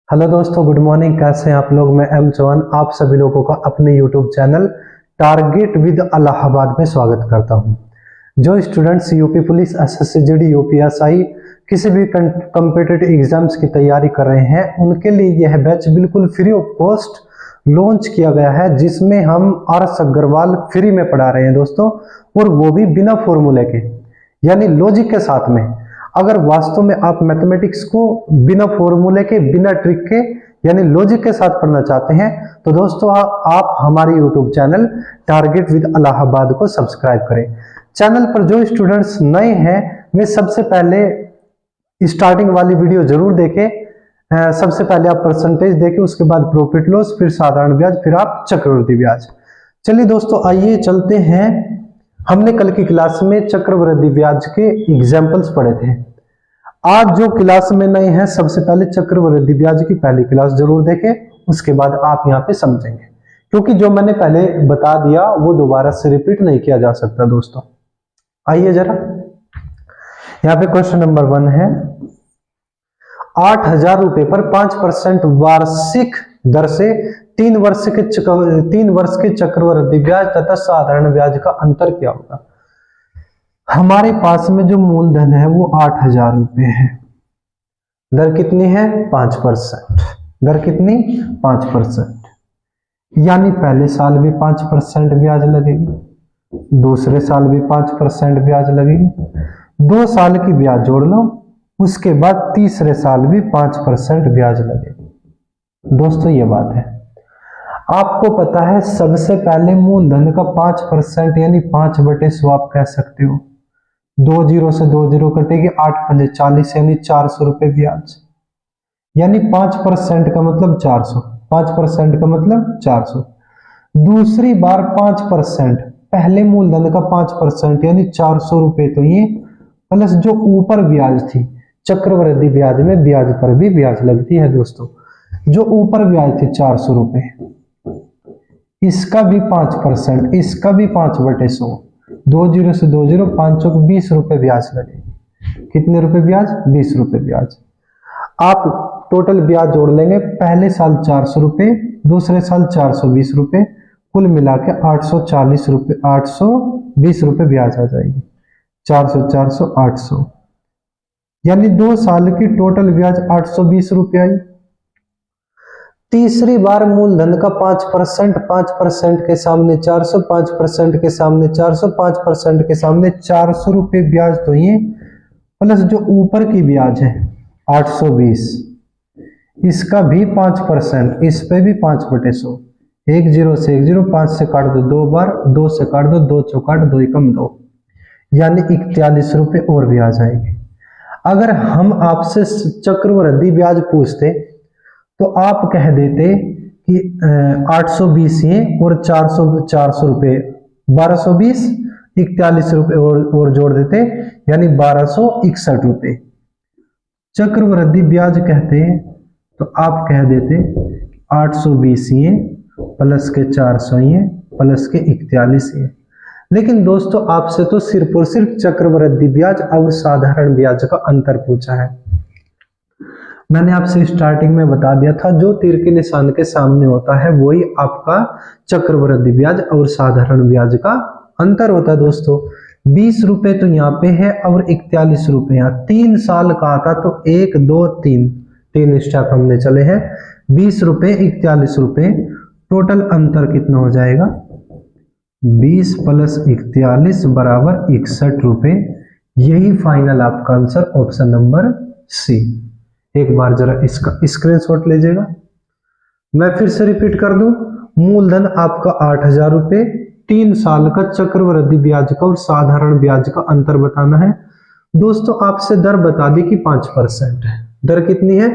Hello दोस्तों, good morning. कैसे हैं आप लोग। मैं एम चौहान आप सभी लोगों का अपने YouTube channel target with Allahabad में स्वागत करता हूं। जो students UP police, SSC GD, UPSI किसी भी कॉम्पिटिटिव एग्जाम्स की तैयारी कर रहे हैं, उनके लिए यह बैच बिल्कुल फ्री ऑफ कॉस्ट लॉन्च किया गया है, जिसमें हम आरएस अग्रवाल फ्री में पढ़ा रहे हैं दोस्तों, और वो भी बिना फॉर्मूले के, यानी लॉजिक के साथ में। अगर वास्तव में आप मैथमेटिक्स को बिना फॉर्मूले के, बिना ट्रिक के, यानी लॉजिक के साथ पढ़ना चाहते हैं, तो दोस्तों आप हमारे YouTube channel target with Allahabad को सब्सक्राइब करें। चैनल पर जो स्टूडेंट्स नए हैं वे सबसे पहले स्टार्टिंग वाली वीडियो जरूर देखें। सबसे पहले आप परसेंटेज देखें, उसके बाद प्रॉफिट लॉस, फिर साधारण ब्याज, फिर आप चक्रवृद्धि ब्याज। चलिए दोस्तों, आइए चलते हैं। हमने कल की क्लास में चक्रवृद्धि ब्याज के एग्जाम्पल्स पढ़े थे। आज जो क्लास में नए हैं, सबसे पहले चक्रवृद्धि ब्याज की पहली क्लास जरूर देखें, उसके बाद आप यहाँ पे समझेंगे, क्योंकि जो मैंने पहले बता दिया वो दोबारा से रिपीट नहीं किया जा सकता दोस्तों। आइए जरा, यहाँ पे क्वेश्चन नंबर 1 है, 8,000 रुपए पर 5% वार्षिक दर से 3 वर्ष के चक्रवृद्धि ब्याज तथा साधारण ब्याज का अंतर क्या होगा। हमारे पास में जो मूलधन है वो 8,000 रुपए है। दर कितनी है? 5%। दर कितनी? 5%। यानी पहले साल भी 5% ब्याज लगेगी, दूसरे साल भी 5% ब्याज लगेगी, 2 साल की ब्याज जोड़ लो, उसके बाद तीसरे साल भी 5% ब्याज लगेगी। दोस्तों ये बात है, आपको पता है सबसे पहले मूलधन का 5% यानी 5/100 आप कह सकते हो। 2 जीरो से 2 जीरो कटेगी, 8 पंजे 40 यानी 400 रुपए ब्याज, यानी 5% का मतलब 400, 5% का मतलब 400। दूसरी बार 5%, पहले मूलधन का 5% यानी 400 रुपए, तो ये प्लस जो ऊपर ब्याज थी, चक्रवृद्धि ब्याज में ब्याज पर भी ब्याज लगती है दोस्तों, जो ऊपर ब्याज थी 400 रुपए, इसका भी 5%, इसका भी 5/100। 2 जीरो से 2 जीरो, 5 चौक 20 रुपए ब्याज लगेगी। कितने रुपए ब्याज? 20 रुपए ब्याज। आप टोटल ब्याज जोड़ लेंगे, पहले साल 400 रुपए, दूसरे साल 420 रुपए, कुल मिला के 840 रुपए, 820 रुपए ब्याज आ जाएगी। 400 400 800, यानी 2 साल की टोटल ब्याज 820 रुपए आई। तीसरी बार मूलधन का 5%, 5% के सामने 400, 5% के सामने 400, 5% के सामने 400 रुपए ब्याज, तो ये प्लस जो ऊपर की ब्याज है 820, इसका भी 5%, इस पे भी 5/100। 1 जीरो से 1 जीरो, 5 से काट दो 2 बार, 2 से काट दो 2 चौकाट 2 एकम 2, यानी 41 रुपए और ब्याज आएगी। अगर हम आपसे चक्रवृद्धि ब्याज पूछते तो आप कह देते कि 820 ये और 400 रुपए, 1220, 41 रुपए और जोड़ देते, यानी 1261 रुपए चक्रवृद्धि ब्याज कहते हैं। तो आप कह देते 820 ये प्लस के 400 ये प्लस के 41 ये। लेकिन दोस्तों आपसे तो सिर्फ और सिर्फ चक्रवृद्धि ब्याज और साधारण ब्याज का अंतर पूछा है। मैंने आपसे स्टार्टिंग में बता दिया था, जो तीर के निशान के सामने होता है वही आपका चक्रवृद्धि ब्याज और साधारण ब्याज का अंतर होता है दोस्तों। 20 रुपए तो यहाँ पे है और 41 रुपए यहाँ। 3 साल का आता तो 1 2 3 स्टेप हमने चले हैं। 20 रुपए 41 रुपए, टोटल अंतर कितना हो जाएगा? 20 प्लस 41 बराबर 61 रुपए। यही फाइनल आपका आंसर, ऑप्शन नंबर सी। एक बार जरा इसका स्क्रीनशॉट लीजिएगा। मैं फिर से रिपीट कर दूं, मूलधन आपका 8,000 रुपए, 3 साल का चक्रवृद्धि ब्याज का और साधारण ब्याज का अंतर बताना है दोस्तों। आपसे दर बता दी कि 5% है। दर कितनी है?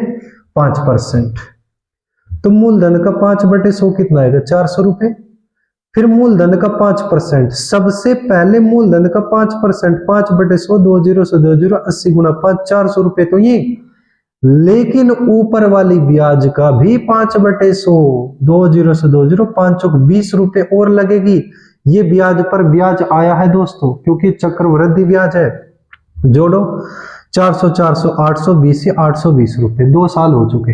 5%। तो मूलधन का 5/100 कितना आएगा? 400 रुपए। फिर मूलधन का 5%, सबसे पहले मूलधन का 5%, 5/100, 2 जीरो से 2 जीरो, 80 गुना 5, 400 रुपए, तो ये। लेकिन ऊपर वाली ब्याज का भी 5/100, 2 जीरो से 2 जीरो, 5 चौक 20 रुपए और लगेगी। ये ब्याज पर ब्याज आया है दोस्तों, क्योंकि चक्रवृद्धि ब्याज है। जोड़ो, 400 400 820 820 रुपए, 2 साल हो चुके।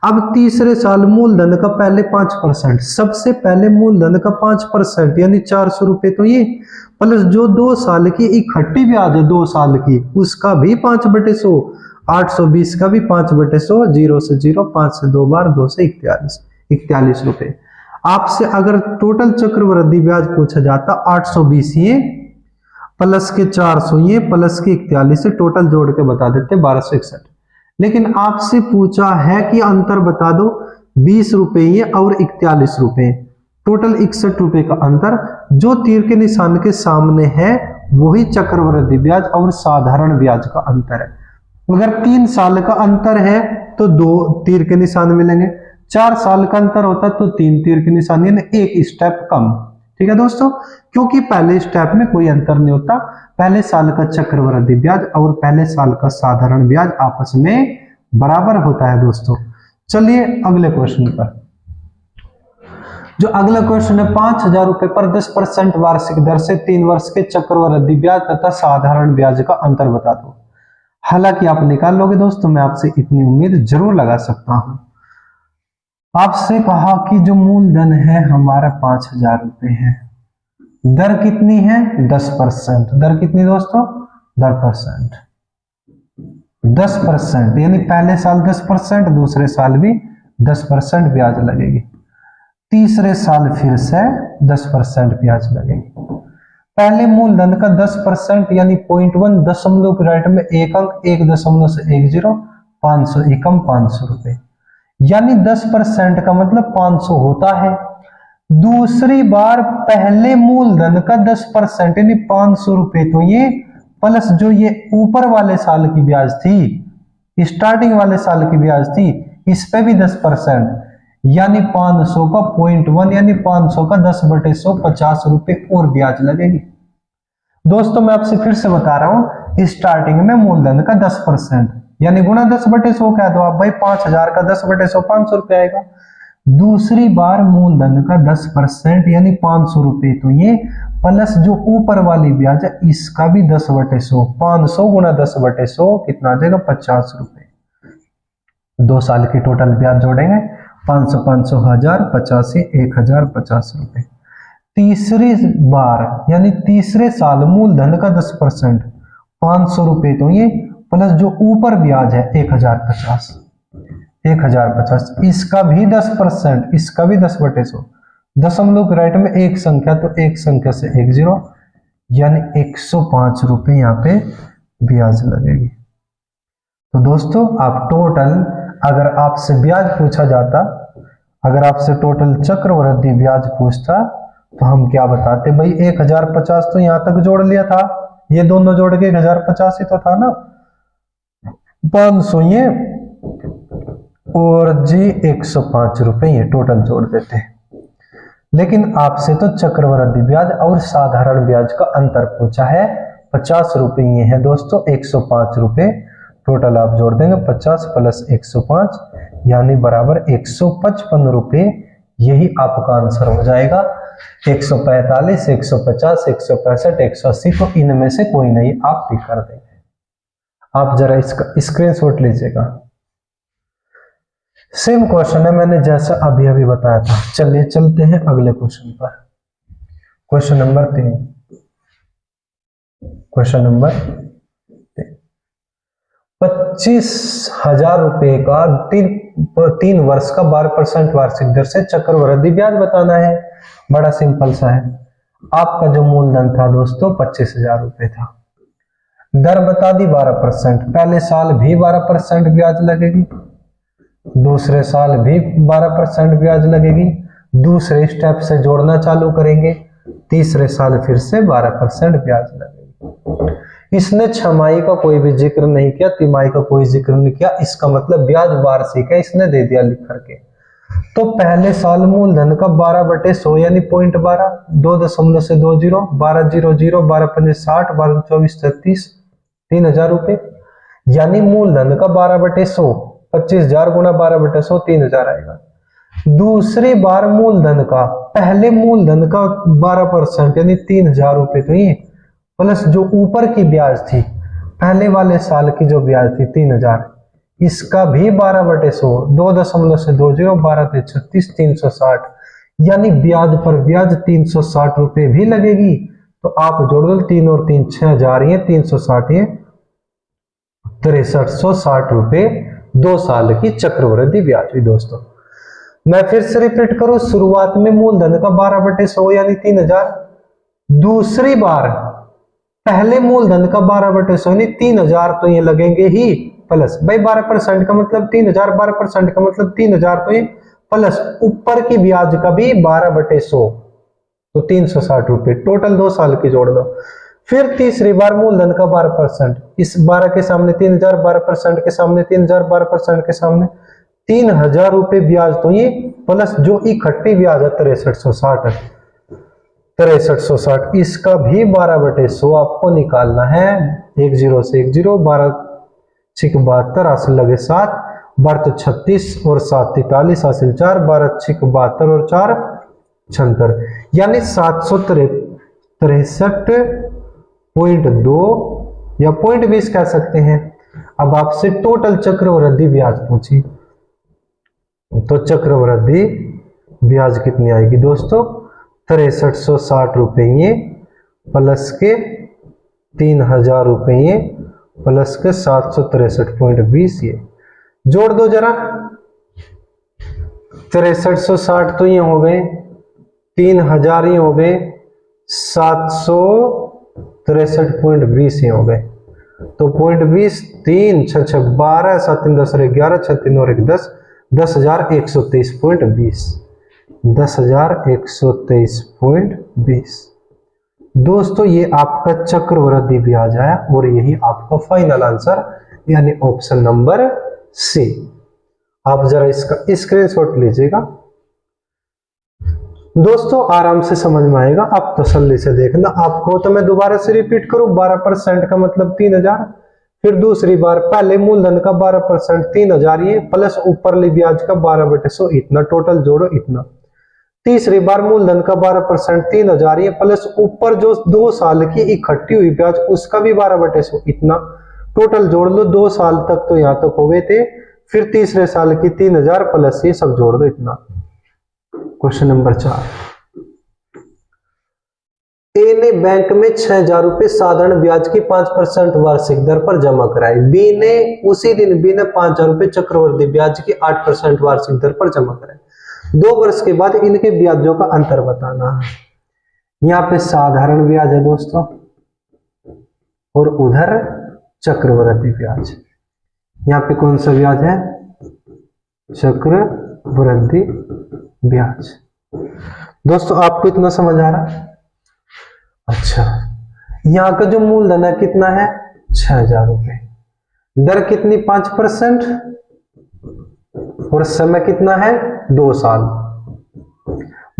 अब तीसरे साल मूलधन का पहले 5%, सबसे पहले मूलधन का 5% यानी 400 रुपए, तो ये प्लस जो 2 साल की इकट्ठी ब्याज है 2 साल की, उसका भी 5/100, 820 का भी 5/100, 0 से 0, 5 से 2 बार 2 से 41 रुपए। आपसे अगर टोटल चक्रवृद्धि ब्याज पूछा जाता 820 ये प्लस के 400 ये प्लस के 41 से टोटल जोड़ के बता देते 1261। लेकिन आपसे पूछा है कि अंतर बता दो 20 रुपए ये और 41 रुपए, टोटल 61 रुपए का अंतर। जो तीर के निशान के सामने है वही चक्रवृद्धि ब्याज और साधारण ब्याज का अंतर है। अगर 3 साल का अंतर है तो 2 तीर के निशान मिलेंगे, 4 साल का अंतर होता तो 3 तीर के निशान, यानी 1 स्टेप कम। ठीक है दोस्तों, क्योंकि पहले स्टेप में कोई अंतर नहीं होता, पहले साल का चक्रवृद्धि ब्याज और पहले साल का साधारण ब्याज आपस में बराबर होता है दोस्तों। चलिए अगले क्वेश्चन पर। जो अगला क्वेश्चन है 5000 रुपए पर 10% वार्षिक दर से 3 वर्ष के चक्रवृद्धि ब्याज तथा साधारण ब्याज का अंतर बता दो। हालांकि आप निकाल लोगे दोस्तों, मैं आपसे इतनी उम्मीद जरूर लगा सकता हूं। आपसे कहा कि जो मूलधन है हमारा 5000 रुपए है, दर कितनी है 10%, दर कितनी दोस्तों 10%, यानी पहले साल 10%, दूसरे साल भी 10% ब्याज लगेगी, तीसरे साल फिर से 10% ब्याज लगेगी। पहले मूलधन का 10% यानी 0.1 दशमलव के राइट में एक अंक 1.10 500 एकम 500 रुपए, यानी 10% का मतलब 500 होता है। दूसरी बार पहले मूलधन का 10% यानी 500 रुपए, तो ये प्लस जो ये ऊपर वाले साल की ब्याज थी, स्टार्टिंग वाले साल की ब्याज थी, इस पे भी 10% यानी 500 का 0.1 यानी 500 का 10/100 50 रुपए और ब्याज लगेगी। दोस्तों मैं आपसे फिर से बता रहा हूं, स्टार्टिंग में मूलधन का 10% यानी गुणा 10/100 कह दो आप भाई, 5000 का 10/100 500 रुपए आएगा। दूसरी बार मूलधन का 10% यानी 500 रुपए, तो ये प्लस जो ऊपर वाली ब्याज है इसका भी 10/100, 500 गुणा 10/100 कितना आ जाएगा 50 रुपए। 2 साल की टोटल ब्याज जोड़ेंगे 500 500 1000 85 1050 रुपए। तीसरी बार यानी तीसरे साल मूलधन का 10% 500 रुपए, तो ये प्लस जो ऊपर ब्याज है 1050, इसका भी 10%, इसका भी 10/100, दशमलव के राइट में एक संख्या तो एक संख्या से 1 0, यानी 105 रुपए यहाँ पे ब्याज लगेगी। तो दोस्तों आप टोटल, अगर आपसे ब्याज पूछा जाता, अगर आपसे टोटल चक्रवृद्धि ब्याज पूछता तो हम क्या बताते भाई 1050 तो यहाँ तक जोड़ लिया था, ये दोनों जोड़ के 1050 ही तो था ना, 500 ये और जी 105 रुपए ये टोटल जोड़ देते हैं। लेकिन आपसे तो चक्रवृद्धि ब्याज और साधारण ब्याज का अंतर पूछा है, 50 रुपए ये है दोस्तों, 105 रुपए टोटल आप जोड़ देंगे, 50 प्लस 105 यानी बराबर 155 रुपए, यही आपका आंसर हो जाएगा। 145 150 165 180 तो इनमें से कोई नहीं, आप टिक कर देंगे। आप जरा इसका स्क्रीनशॉट लीजिएगा। सेम क्वेश्चन है, मैंने जैसा अभी अभी बताया था। चलिए चलते हैं अगले क्वेश्चन पर। क्वेश्चन नंबर 3, क्वेश्चन नंबर 25,000 रुपए का 3 वर्ष का 12% वार्षिक दर से चक्रवृद्धि ब्याज बताना है। बड़ा सिंपल सा है। आपका जो मूलधन था दोस्तों 25,000 रुपए था, दर बता दी 12%, पहले साल भी 12% ब्याज लगेगी, दूसरे साल भी 12% ब्याज लगेगी, दूसरे स्टेप से जोड़ना चालू करेंगे, तीसरे साल फिर से 12% ब्याज लगेगी। इसने छमाही का कोई भी जिक्र नहीं किया, तिमाही का कोई जिक्र नहीं किया, इसका मतलब ब्याज वार्षिक है, इसने दे दिया लिख करके। तो पहले साल मूलधन का 12/100 यानी 0.12, 2.20 12 0 0 12 5 60 12 24 33 3000 रुपए, यानी मूलधन का 12/100 25,000 गुणा 12/100 3000 आएगा। दूसरी बार मूलधन का, पहले मूलधन का 12% यानी 3000 रुपए, तो ये प्लस जो ऊपर की ब्याज थी, पहले वाले साल की जो ब्याज थी 3000, इसका भी 12/100, 2.20, 12 × 36, 360, यानी ब्याज पर ब्याज 360 रुपए भी लगेगी। तो आप जोड़ दो 3 और 3 6,000, ये 360, ये 6360 रुपए 2 साल की चक्रवृद्धि ब्याज हुई दोस्तों। मैं फिर से रिपीट करूं, शुरुआत में मूलधन का 12/100 यानी 3000, दूसरी बार पहले मूलधन का 12/100 यानी 3000 तो ये लगेंगे ही, प्लस भाई 12% का मतलब 3000, 12% का मतलब 3000 तो ये प्लस ऊपर की ब्याज का भी 12/100 तो 360 रुपए टोटल 2 साल की जोड़ दो। फिर तीसरी बार मूलधन का 12%, इस 12 के सामने 3000, 12% के सामने 3000, 12% के सामने 3000 रुपए ब्याज तो ये प्लस जो इकट्ठी ब्याज है 6360 है, 6360, इसका भी 12/100 आपको निकालना है। 10 से 10, 12 6 72, हासिल लगे 7, 12 36 और 7 43, हासिल 4, 12 6 72 और 4 76, यानी 763.2 या 0.20 कह सकते हैं। अब आपसे टोटल चक्रवृद्धि ब्याज पूछी, तो चक्रवृद्धि ब्याज कितनी आएगी दोस्तों? 6360 रुपये प्लस के 3000 रुपये प्लस के 763.20, ये जोड़ दो जरा। 6360 तो ये हो गए, 3000 ये हो गए, 763.20 ये हो गए, तो 0.20, 3 6 6 12, 7 3 10 11, 6 3 और 1 10, 10,123.20, 10,123.20 दोस्तों, ये आपका चक्रवृद्धि ब्याज है और यही आपका फाइनल आंसर यानी ऑप्शन नंबर सी। आप जरा इसका स्क्रीनशॉट लीजिएगा दोस्तों, आराम से समझ में आएगा, आप तसल्ली से देखना। आपको तो मैं दोबारा से रिपीट करूं, 12% का मतलब 3000, फिर दूसरी बार पहले मूलधन का 12% 3000 ये प्लस ऊपरली ब्याज का 12/100 इतना, टोटल जोड़ो इतना। तीसरी बार मूलधन का 12% 3000 ये प्लस ऊपर जो 2 साल की इकट्ठी हुई ब्याज उसका भी 12/100 इतना, टोटल जोड़ लो। 2 साल तक तो यहां तक हो गए थे, फिर तीसरे साल की 3000 प्लस ये सब जोड़ दो इतना। क्वेश्चन नंबर 4, ए ने बैंक में 6000 रुपए साधारण ब्याज की 5% वार्षिक दर पर जमा कराए। बी ने उसी दिन बी ने 5000 रुपए चक्रवृद्धि ब्याज की 8% वार्षिक दर पर जमा कराए। 2 वर्ष के बाद इनके ब्याजों का अंतर बताना है। यहाँ पे साधारण ब्याज है दोस्तों और उधर चक्रवृद्धि ब्याज। यहाँ पे कौन सा ब्याज है? चक्रवृद्धि ब्याज। दोस्तों आपको इतना समझ आ रहा? अच्छा, यहाँ का जो मूलधन है कितना है? 6000 रुपए, दर कितनी? 5% और समय कितना है? 2 साल।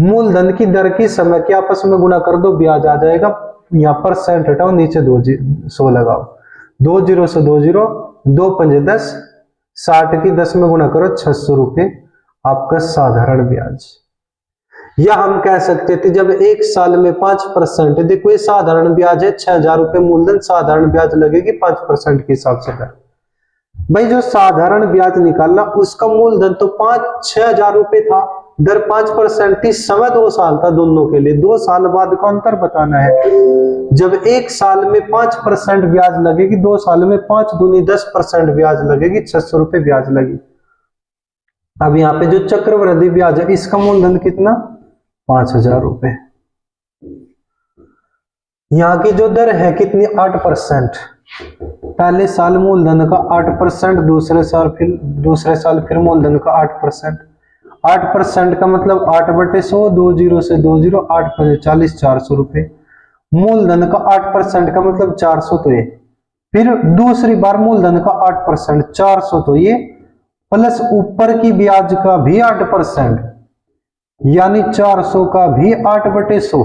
मूलधन की दर की समय की आपस में गुणा कर दो, ब्याज आ जाएगा। यहां परसेंट हटाओ, नीचे 2 लगाओ, 2 0 से 2 0, 2 5 10, 60 की 10 में गुणा करो, 600 रुपए आपका साधारण ब्याज। या हम कह सकते थे जब 1 साल में 5%, देखो ये साधारण ब्याज है, 6000 रुपए मूलधन, साधारण ब्याज लगेगी 5% के हिसाब से दर। भाई जो साधारण ब्याज निकालना उसका मूलधन तो 6,000 रुपए था, दर 5% थी, समय 2 साल था दोनों के लिए। 2 साल बाद का अंतर बताना है। जब 1 साल में 5% ब्याज लगेगी, 2 साल में 5 दूनी 10% ब्याज लगेगी, 600 रुपए ब्याज लगी। अब यहाँ पे जो चक्रवृद्धि ब्याज है इसका मूलधन कितना? 5000 रुपए। यहाँ की जो दर है कितनी? 8%। पहले साल मूलधन का 8%, दूसरे साल फिर मूलधन का 8%। 8% का मतलब 8/100, 2 0 से 2 0, 8 5 40, 400 रुपए। मूलधन का 8% का मतलब 400 तो ये, फिर दूसरी बार मूलधन का 8% 400 तो ये, प्लस ऊपर की ब्याज का भी 8% यानी 400 का भी 8/100।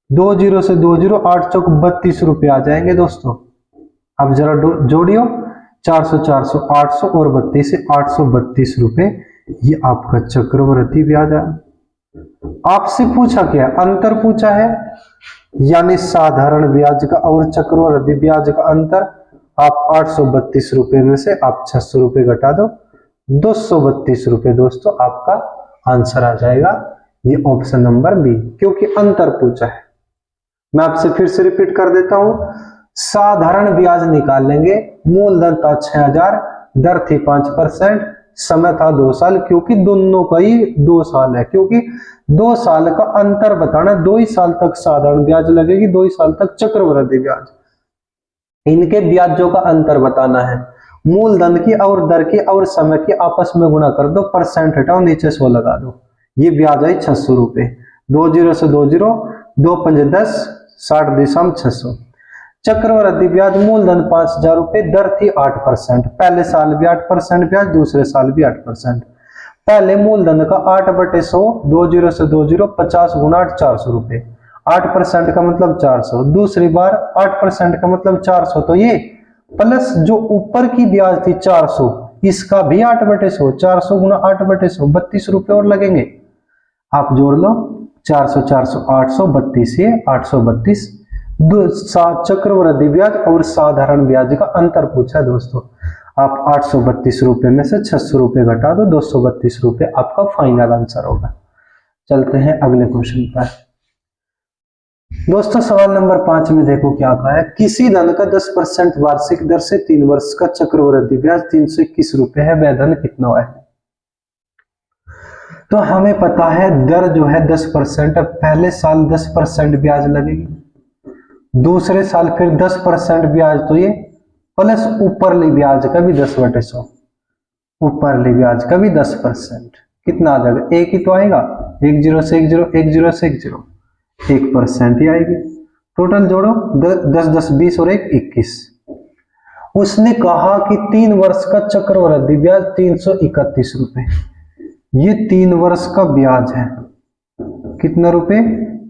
2 0 से 2 0, 8 चौक 32 रुपए आ जाएंगे दोस्तों। अब जरा जोड़ियो, 400 400 800 और 32 से 832 रुपए, ये आपका चक्रवृद्धि ब्याज है। आपसे पूछा क्या? अंतर पूछा है, यानी साधारण ब्याज का और चक्रवृद्धि ब्याज का अंतर। आप 832 रुपए में से आप 600 रुपए घटा दो, 232 रुपए दोस्तों आपका आंसर आ जाएगा। ये ऑप्शन नंबर बी, क्योंकि अंतर पूछा है। मैं आपसे फिर से रिपीट कर देता हूं, साधारण ब्याज निकाल लेंगे। मूलधन था 6000, दर थी 5%, समय था 2 साल, क्योंकि दोनों का ही 2 साल है, क्योंकि 2 साल का अंतर बताना, 2 ही साल तक साधारण ब्याज लगेगी, 2 ही साल तक चक्रवृद्धि ब्याज। इनके ब्याजों का अंतर बताना है। मूलधन की और दर की और समय की आपस में गुणा कर दो, परसेंट हटाओ, नीचे 100 लगा दो। ये ब्याज है 600 रुपए। 2 जीरो से 2 जीरो, 2 पंज 10, 60 दिशा 600। चक्रवृद्धि ब्याज मूलधन 5000 रुपए, दर थी 8%। पहले साल भी 8% ब्याज, दूसरे साल भी 8%। पहले मूलधन का 8/100, 2 जीरो से 2 जीरो, 50 गुना 8, 400 रुपए। 8% का मतलब 400, दूसरी बार 8% का मतलब 400, तो ये प्लस जो ऊपर की ब्याज थी 400, इसका भी 8/100, 400 गुना 8/100, 32 रुपए और लगेंगे। आप जोड़ लो, 400 400 832, ये 832। चक्रवृद्धि ब्याज और साधारण ब्याज का अंतर पूछा है दोस्तों। आप 832 रुपए में से 600 रुपए घटा दो, 232 रुपए आपका फाइनल आंसर होगा। चलते हैं अगले क्वेश्चन पर दोस्तों। सवाल नंबर 5 में देखो क्या कहा है। किसी धन का 10% वार्षिक दर से 3 वर्ष का चक्रवृद्धि ब्याज 321 रुपए है, वह धन कितना है? तो हमें पता है दर जो है 10%, पहले साल 10% ब्याज लगेगी, दूसरे साल फिर 10% ब्याज, तो ये प्लस ऊपरली ब्याज का भी 10/100, ऊपरली ब्याज का भी 10%, कितना आ जाएगा? एक ही तो आएगा, 1 जीरो से 1 जीरो, 1 जीरो से 1 जीरो, 1% ही आएगी। टोटल जोड़ो, 10 10 20 और 1 21। उसने कहा कि 3 वर्ष का चक्रवृद्धि ब्याज 331 रुपए। ये 3 वर्ष का ब्याज है, कितना रुपए?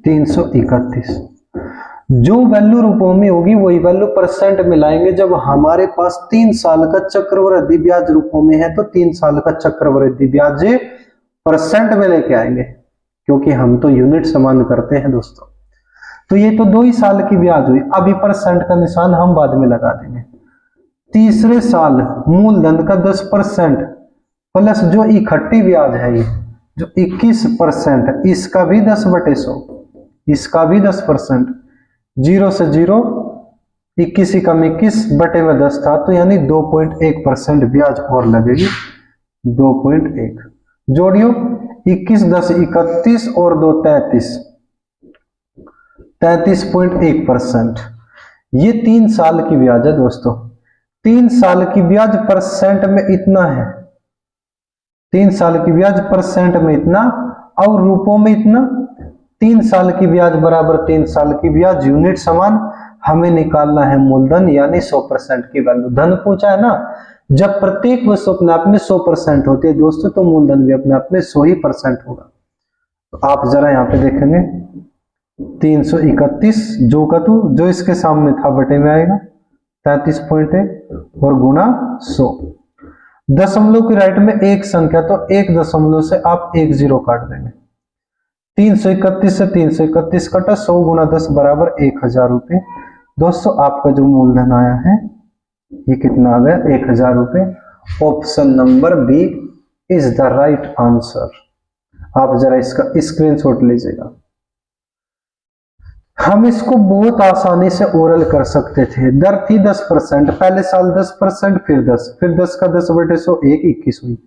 331। जो वैल्यू रुपयों में होगी वही वैल्यू परसेंट में लाएंगे। जब हमारे पास 3 साल का चक्रवृद्धि ब्याज रुपयों में है तो 3 साल का चक्रवृद्धि ब्याज परसेंट में लेके आएंगे, क्योंकि हम तो यूनिट समान करते हैं दोस्तों। तो ये तो 2 ही साल की ब्याज हुई, अभी परसेंट का निशान हम बाद में लगा देंगे। तीसरे साल मूलधन का 10% प्लस जो इकट्ठी ब्याज है, ये जो 21%, इसका भी 10/100, इसका भी 10%। 0 से 0, 21 कम 21 बटे में 10 था, तो यानी 2.1% ब्याज और लगेगी, 2.1। जोड़ियो, 21 10 31 और 2 33, 33.1%। ये 3 साल की ब्याज है दोस्तों। 3 साल की ब्याज परसेंट में इतना है, 3 साल की ब्याज परसेंट में इतना और रुपयों में इतना। 3 साल की ब्याज बराबर 3 साल की ब्याज, यूनिट समान। हमें निकालना है मूलधन यानी 100% की वैल्यू। धन पूछा है ना, जब प्रत्येक वस्तु अपने आप में 100% होती है दोस्तों, तो मूलधन भी अपने आप में 100% होगा। तो आप जरा यहाँ पे देखेंगे, 331 जो का तू जो इसके सामने था बटे में आएगा 33.1 और गुणा 100। दशमलव की राइट में एक संख्या, तो 1 दशमलव से आप 1 जीरो काट देंगे। 331 से 331 कटा, 100 गुणा 10 बराबर 1000 रुपए। दोस्तों आपका जो मूलधन आया है ये कितना आ गया? 1000 रुपए। Option number B is the right answer. आप जरा इसका स्क्रीनशॉट लीजिएगा। हम इसको बहुत आसानी से ओरल कर सकते थे। दर थी 10%, पहले साल 10%, फिर 10, फिर 10 का 10/100, 1 21 हुई।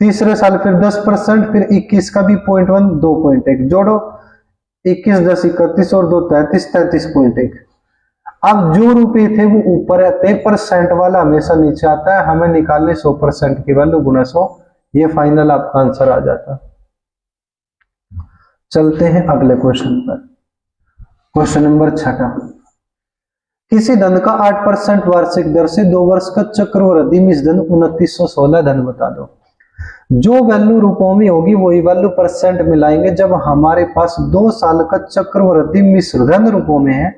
तीसरे साल फिर 10%, फिर 21 का भी 0.1, 2.1। जोड़ो, 21 10 31 और 2 33, 33.1। अब जो रुपए थे वो ऊपर आते हैं, परसेंट वाला हमेशा नीचे आता है। हमें निकालने 100% की वैल्यू गुना 100, ये फाइनल आपका आंसर आ जाता। चलते हैं अगले क्वेश्चन पर। Question number 6। किसी धन का 8% वार्षिक दर से 2 वर्ष का चक्रवृद्धि मिश्र धन 2916 धन बता दो। जो वैल्यू रुपयों में होगी वही वैल्यू परसेंट में लाएंगे। जब हमारे पास 2 साल का चक्रवृद्धि मिश्र धन रुपयों में है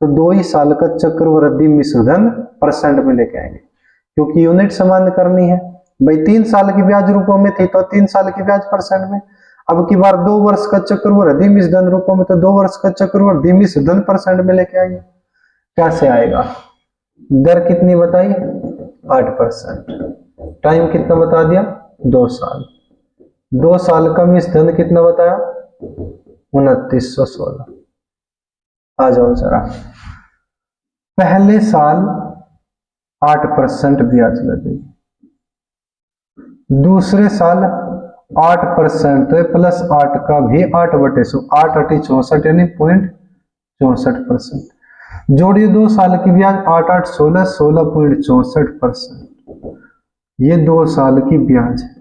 तो 2 ही साल का चक्रवृद्धि मिश्र धन परसेंट में लेके आएंगे, क्योंकि यूनिट समान करनी है भाई। 3 साल की ब्याज रुपयों में थी तो 3 साल की ब्याज परसेंट में। अब की बार 2 वर्ष का चक्रवृद्धि मिश्र धन रुपयों में, तो 2 वर्ष का चक्रवृद्धि मिश्र धन परसेंट में लेके आएंगे। कैसे आएगा? दर कितनी बताई 8%। टाइम कितना बता दिया 2 साल। 2 साल का मिस धन कितना बताया 2916। आ जाओ जरा, पहले साल 8% ब्याज लगेगी, दूसरे साल 8% तो प्लस 8 का भी 8/100, 8 8 64 यानी 0.64%। जोड़िए 2 साल की ब्याज 8 8 16 16.64%। ये 2 साल की ब्याज है।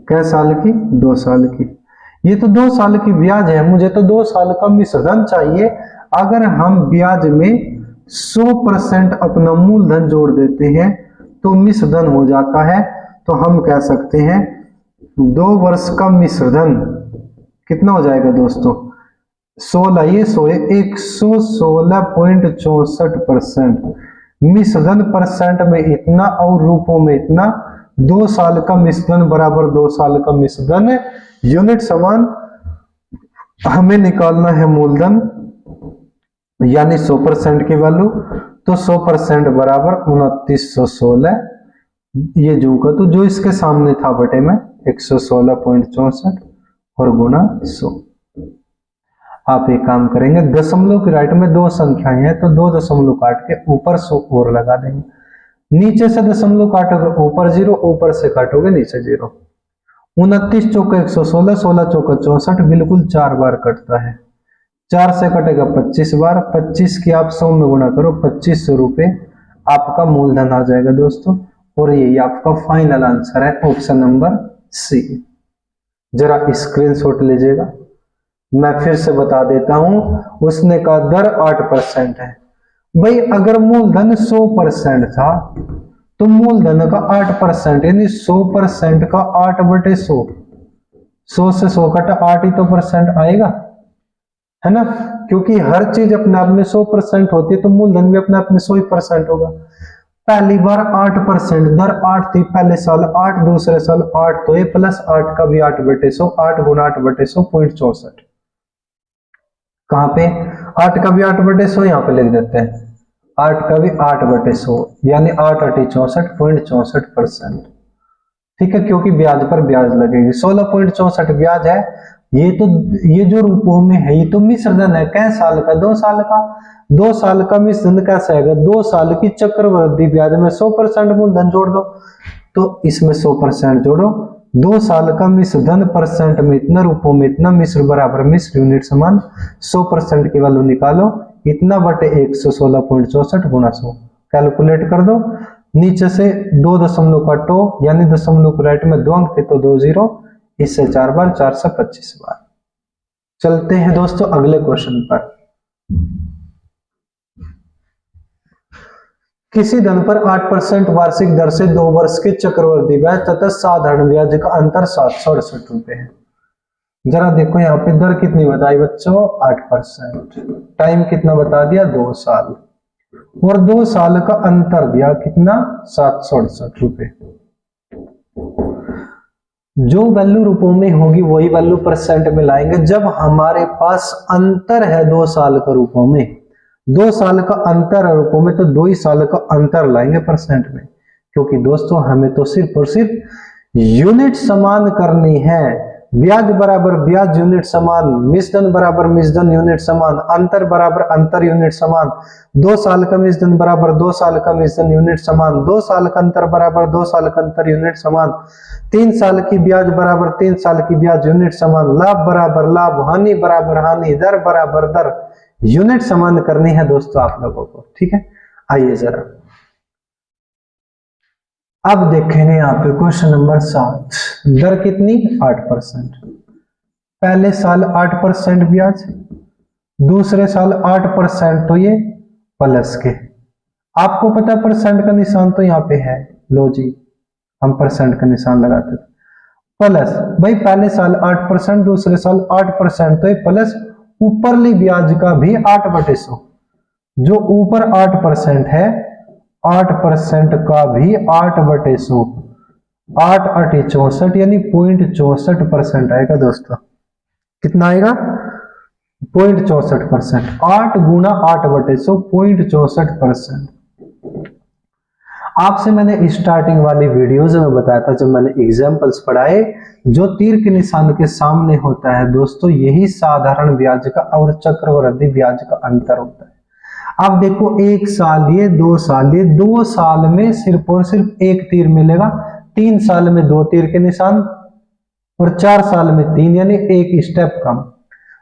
कै साल की 2 साल की। ये तो 2 साल की ब्याज है, मुझे तो 2 साल का मिश्रधन चाहिए। अगर हम ब्याज में 100% अपना मूलधन जोड़ देते हैं तो मिश्रधन हो जाता है। तो हम कह सकते हैं 2 वर्ष का मिश्रधन कितना हो जाएगा दोस्तों 16, ये 116.64%। मिश्रधन परसेंट में इतना और रूपों में इतना। 2 साल का मिश्रधन बराबर 2 साल का मिश्रधन, यूनिट समान। हमें निकालना है मूलधन यानी 100% की वैल्यू, तो 100% बराबर 2916। ये जो का तो जो इसके सामने था बटे में 116.64 और गुना 100। आप एक काम करेंगे, दशमलव की राइट में 2 संख्याएं हैं तो 2 दशमलव काट के ऊपर 100 और लगा देंगे। नीचे से दशमलव काटोगे ऊपर 0, ऊपर से काटोगे नीचे 0। 29 चौका 116, 16 चौका 64, बिल्कुल 4 बार कटता है। 4 से कटेगा 25 बार, 25 की आप 100 में गुणा करो, 2500 रुपये आपका मूलधन आ जाएगा दोस्तों। और यही आपका फाइनल आंसर है, ऑप्शन नंबर सी। जरा स्क्रीनशॉट लीजिएगा। मैं फिर से बता देता हूं, उसने कहा दर 8% है। भाई अगर मूलधन 100% था तो मूलधन का 8% यानी 100% का 8/100, 100 से 100 कटा 8 ही तो परसेंट आएगा, है ना। क्योंकि हर चीज अपने आप में 100% होती है तो मूलधन भी अपने आप में 100% होगा। पहली बार 8%, दर 8 थी, पहले साल 8, दूसरे साल 8, तो ये प्लस 8 का भी 8/100, 8 गुना 8/100 0.64। कहां पे 8 का भी 8/100 यहाँ पे लिख देते हैं, 8 का भी 8/100 यानी 8 8 64.64%। ठीक है, क्योंकि ब्याज पर ब्याज लगेगी। 16.64 ब्याज है। ये तो ये जो रूपों में है ये तो मिश्रधन है। कै साल का 2 साल का। 2 साल का मिश्रधन कैसे आएगा 2 साल की चक्रवृद्धि ब्याज में 100% मूलधन जोड़ दो, तो इसमें 100% जोड़ो। 2 साल का मिश्रधन परसेंट में इतना, रूपों में इतना, मिश्र बराबर मिश्र, यूनिट समान। 100% की वैल्यू निकालो, इतना बटे 116.64 गुना 100 कैलकुलेट कर दो। नीचे से 2 दशमलव काटो यानी दशमलव को राइट में 2 अंक थे तो 2 0, इससे 4 बार 425 बार। चलते हैं दोस्तों अगले क्वेश्चन पर। किसी धन पर 8% वार्षिक दर से 2 वर्ष के चक्रवृद्धि ब्याज तथा साधारण ब्याज का अंतर 768 रुपए है। जरा देखो यहाँ पे दर कितनी बताई बच्चों 8%, टाइम कितना बता दिया 2 साल, और 2 साल का अंतर दिया कितना 768 रुपए। जो वैल्यू रुपयों में होगी वही वैल्यू परसेंट में लाएंगे। जब हमारे पास अंतर है 2 साल का रुपयों में, 2 साल का अंतर है रुपयों में, तो 2 ही साल का अंतर लाएंगे परसेंट में। क्योंकि दोस्तों हमें तो सिर्फ और सिर्फ यूनिट समान करनी है। ब्याज बराबर ब्याज यूनिट समान, मिश्रधन बराबर मिश्रधन यूनिट समान, अंतर बराबर अंतर यूनिट समान। 2 साल का मिश्रधन बराबर 2 साल का मिश्रधन यूनिट समान, 2 साल का अंतर बराबर 2 साल का अंतर यूनिट समान, 3 साल की ब्याज बराबर 3 साल की ब्याज यूनिट समान, लाभ बराबर लाभ, हानि बराबर हानि, दर बराबर दर, यूनिट समान करनी है दोस्तों आप लोगों को। ठीक है, आइए जरा अब देखेंगे यहाँ पे क्वेश्चन नंबर 7। दर कितनी 8%। पहले साल 8% ब्याज, दूसरे साल 8%, तो ये प्लस के। आपको पता है परसेंट का निशान तो यहाँ पे है, लो जी हम परसेंट का निशान लगाते थे। प्लस भाई पहले साल 8%, दूसरे साल 8%, तो ये प्लस ऊपरली ब्याज का भी 8/100। जो ऊपर 8% है 8% का भी 8/100, 8 8 64 यानी 0.64% आएगा दोस्तों। कितना आएगा 0.64%। 8 गुना 8/100 0.64%। आपसे मैंने स्टार्टिंग वाली वीडियोज में बताया था, जब मैंने एग्जाम्पल्स पढ़ाए, जो तीर के निशान के सामने होता है दोस्तों, यही साधारण ब्याज का और चक्रवृद्धि ब्याज का अंतर होता है। अब देखो, 1 साल ये, 2 साल ये, 2 साल में सिर्फ और सिर्फ एक तीर मिलेगा, 3 साल में 2 तीर के निशान और 4 साल में 3, यानी एक स्टेप कम।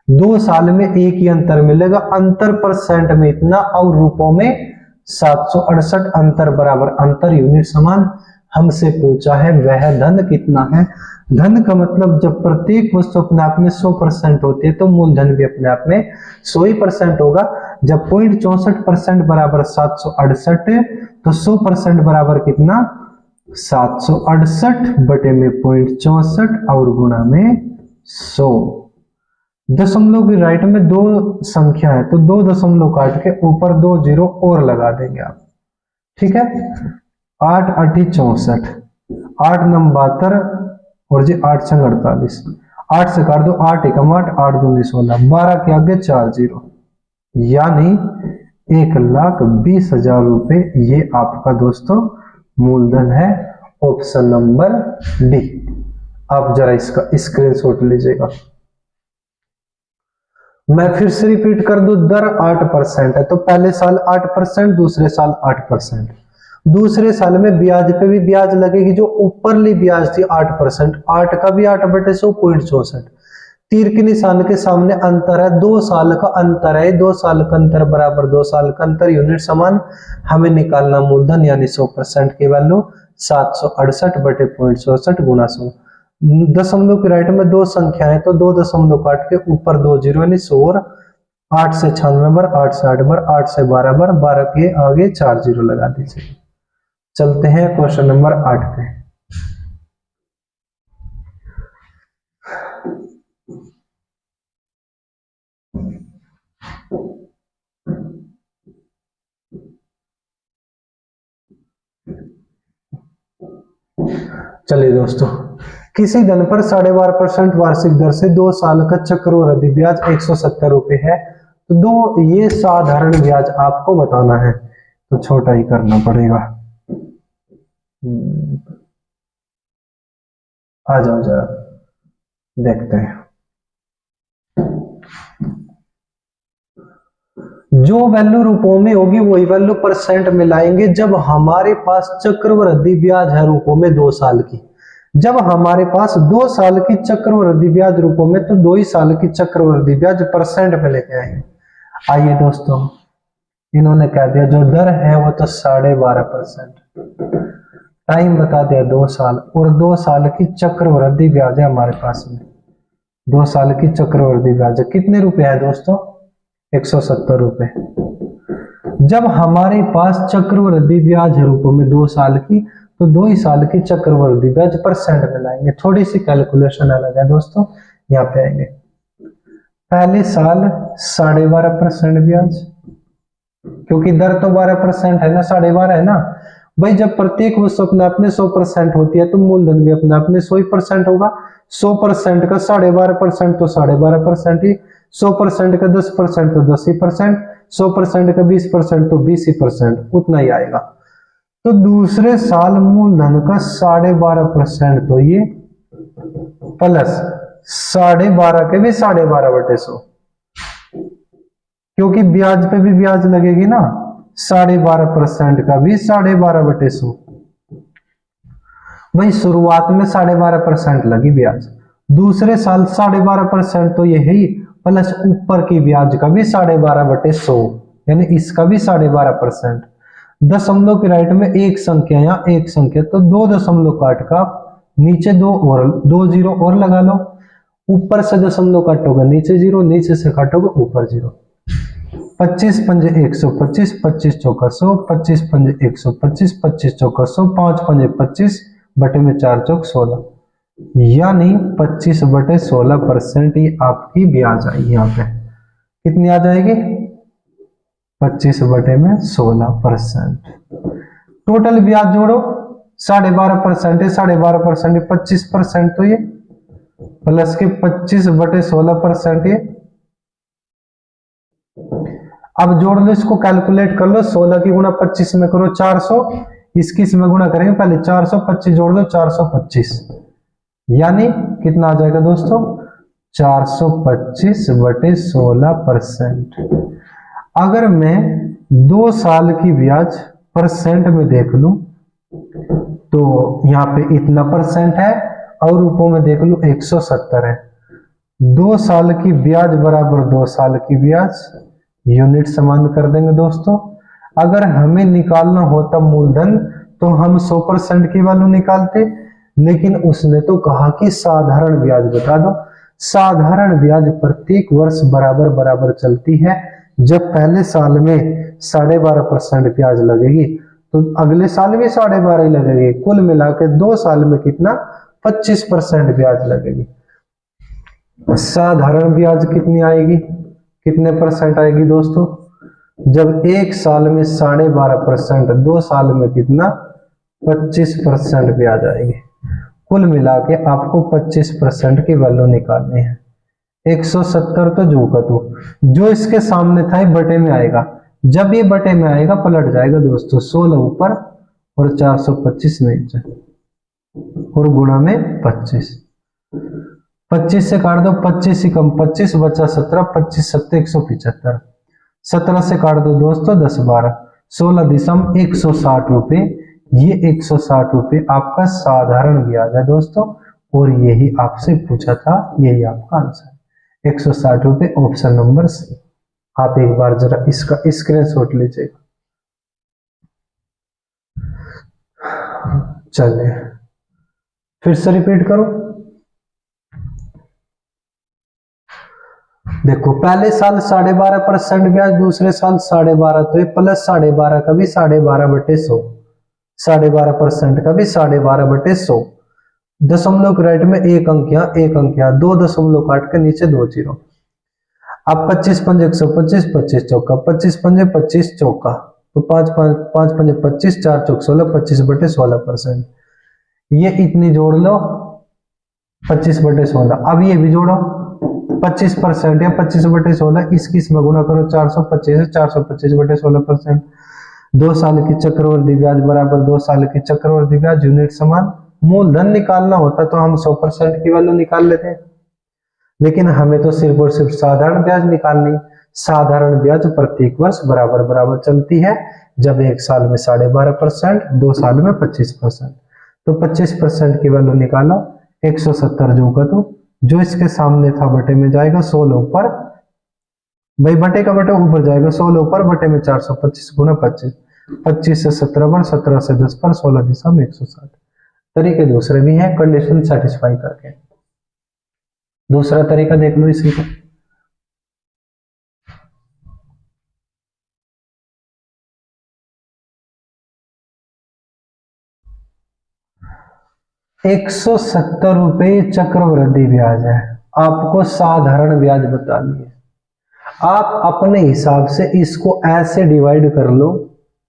2 साल में एक ही अंतर मिलेगा, अंतर परसेंट में इतना और रुपयों में 768, अंतर बराबर अंतर, यूनिट समान। हमसे पूछा है वह धन कितना है। धन का मतलब जब प्रत्येक वस्तु अपने आप में 100% होती है तो मूलधन भी अपने आप में 100% होगा। जब 0.64% बराबर 768, तो 100% बराबर कितना, 768 बटे में 0.64 और गुणा में 100। दशमलव की राइट में 2 संख्या है तो 2 दशमलव काट के ऊपर 2 जीरो और लगा देंगे आप, ठीक है। 8 8 64, 8 9 72 और जी 8 6 48, 8 से काट दो 8 1 8, 8 2 16, 12 के आगे 4 जीरो, यानी 1,20,000 रुपए ये आपका दोस्तों मूलधन है। Option number D. आप जरा इसका स्क्रीनशॉट लीजिएगा। मैं फिर से रिपीट कर दूं, दर 8% है तो पहले साल 8%, दूसरे साल 8%। दूसरे साल में ब्याज पे भी ब्याज लगेगी, जो ऊपरली ब्याज थी 8%, 8 का भी 8/100 0.64। तीर के निशान के सामने अंतर है, 2 साल का अंतर है, 2 साल का अंतर बराबर 2 साल का अंतर, यूनिट समान। हमें निकालना मूलधन यानी 100% की वैल्यू 768 बटे 0.64 गुना 100। दशमलव की राइट में 2 संख्या है तो 2 दशमलव काट के ऊपर 2 जीरो यानी 100 और 8 से 96 बार, 8 से 8 बार, 8 से 12 बार, 12 के आगे 4 जीरो लगा दीजिए। चलते हैं क्वेश्चन नंबर 8 पे। चलिए दोस्तों, किसी धन पर 12.5% वार्षिक दर से 2 साल का चक्रवृद्धि ब्याज 170 रुपए है, तो दो ये साधारण ब्याज आपको बताना है, तो छोटा ही करना पड़ेगा। आ जाओ जरा देखते हैं। जो वैल्यू रुपयों में होगी वही वैल्यू परसेंट में लाएंगे। जब हमारे पास चक्रवृद्धि ब्याज है रुपयों में 2 साल की, जब हमारे पास 2 साल की चक्रवृद्धि ब्याज रुपयों में, तो 2 ही साल की चक्रवृद्धि ब्याज परसेंट में लेके आएंगे। आइए दोस्तों, इन्होंने कह दिया जो दर है वो तो 12.5%, टाइम बता दिया 2 साल, और 2 साल की चक्रवृद्धि ब्याज है हमारे पास में। 2 साल की चक्रवृद्धि ब्याज कितने रुपए है दोस्तों, 170 रुपए। जब हमारे पास चक्रवृद्धि ब्याज है रुपयों में 2 साल की, तो 2 ही साल की चक्रवृद्धि ब्याज परसेंट में लाएंगे। थोड़ी सी कैलकुलेशन अलग है दोस्तों, यहाँ पे आएंगे। पहले साल 12.5% ब्याज, क्योंकि दर तो 12% है ना, 12.5 है ना भाई। जब प्रत्येक वस्तु अपने आप में 100% होती है तो मूलधन भी अपने आप में 100% होगा। 100% का 12.5% तो 12.5% ही, 100% का 10% तो 10%, 100% का 20% तो 20%, उतना ही आएगा। तो दूसरे साल मूलधन का 12.5% तो ये, प्लस 12.5 के भी 12.5/100, क्योंकि ब्याज पे भी ब्याज लगेगी ना, 12.5% का भी 12.5/100। वही शुरुआत में 12.5% लगी ब्याज, दूसरे साल 12.5% तो ये है, प्लस ऊपर की ब्याज का भी 12.5/100, यानी इसका भी 12.5%। दशमलव की राइट में एक संख्या या एक संख्या, तो 2 दशमलव काट का नीचे 2 और 2 जीरो और लगा लो। ऊपर से दशमलव काटोगे नीचे जीरो, नीचे से काटोगे ऊपर जीरो। 25 पंजे 125, 25 चौका 100, 25 पंजे 125, 25 चौका 100, 5 पंजे 25 बटे में 4 चौक 16, यानी 25 बटे 16% ही आपकी ब्याज आई। यहाँ पे कितनी आ जाएगी, 25 बटे में 16%। टोटल ब्याज जोड़ो, 12.5% है, 12.5% 25%, तो ये प्लस के 25 बटे 16% ये अब जोड़ लो, इसको कैलकुलेट कर लो, 16 की गुणा 25 में करो 400, इसकी इसमें गुणा करेंगे पहले 425 जोड़ दो 425, यानी कितना आ जाएगा दोस्तों 425 बटे 16%। अगर मैं 2 साल की ब्याज परसेंट में देख लूं तो यहाँ पे इतना परसेंट है और रूपों में देख लूं 170 है। 2 साल की ब्याज बराबर 2 साल की ब्याज, यूनिट समान कर देंगे दोस्तों। अगर हमें निकालना होता मूलधन तो हम 100% की वैल्यू निकालते, लेकिन उसने तो कहा कि साधारण ब्याज बता दो। साधारण ब्याज प्रत्येक वर्ष बराबर बराबर चलती है। जब पहले साल में 12.5% ब्याज लगेगी तो अगले साल भी 12.5 लगेगी, कुल मिला के 2 साल में कितना 25% ब्याज लगेगी। साधारण ब्याज कितनी आएगी, कितने परसेंट आएगी दोस्तों, जब 1 साल में 12.5%, 2 साल में कितना 25% ब्याज आएगी। कुल मिला के आपको 25% की वैल्यू निकालनी है। 170 तो जो का तो जो इसके सामने था ये बटे में आएगा, जब ये बटे में आएगा पलट जाएगा दोस्तों, 16 ऊपर और 425 नीचे और गुणा में 25। 25 से काट दो, 25 ही कम 25 बचा 17, 25 सत्ते 175, 17 से काट दो दोस्तों 10 12, 16 दिसम 160 रुपए। ये 160 रुपए आपका साधारण ब्याज है दोस्तों, और यही आपसे पूछा था, यही आपका आंसर 160 रुपए, ऑप्शन नंबर सी। आप एक बार जरा इसका स्क्रीनशॉट लीजिएगा। चलिए फिर से रिपीट करो। देखो पहले साल 12.5% ब्याज, दूसरे साल 12.5, तो ये प्लस 12.5 का भी 12.5 बटे 100, 12.5% का भी 12.5 बटे 100। दशमलव राइट में एक अंक यहाँ, एक अंक यहाँ, 2 दशमलव काट के नीचे 2 जीरो। अब 25 पंजे 125, 25 चौका, 25 पंजे 25 चौका, तो 5 पंजे 25, 4 चौक 16, 25 बटे 16%। ये इतनी जोड़ लो 25 बटे 16। अब ये भी जोड़ो 25% या 25 बटे 16, इसकी इसमें गुणा करो 425 है, 425 बटे 16%। 2 साल की चक्रवृद्धि ब्याज बराबर 2 साल की चक्रवृद्धि ब्याज, यूनिट समान। मूलधन निकालना होता तो हम 100% की वैल्यू निकाल लेते हैं, लेकिन हमें तो सिर्फ और सिर्फ साधारण ब्याज निकालनी। साधारण ब्याज प्रत्येक वर्ष बराबर बराबर चलती है, जब 1 साल में 12.5%, 2 साल में 25%, तो 25% की वैल्यू निकाला 170 जो का तो जो इसके सामने था बटे में जाएगा 16 ऊपर, भाई बटे का बटे ऊपर जाएगा, 16 ऊपर बटे में 425 गुना 25, 25 से 17 पर, 17 से 10 पर, 16 दिशा में 160। तरीके दूसरे भी हैं कंडीशन सेटिस्फाई करके। दूसरा तरीका देख लो इसी को। ₹170 चक्रवृद्धि ब्याज है, आपको साधारण ब्याज बतानी है। आप अपने हिसाब से इसको ऐसे डिवाइड कर लो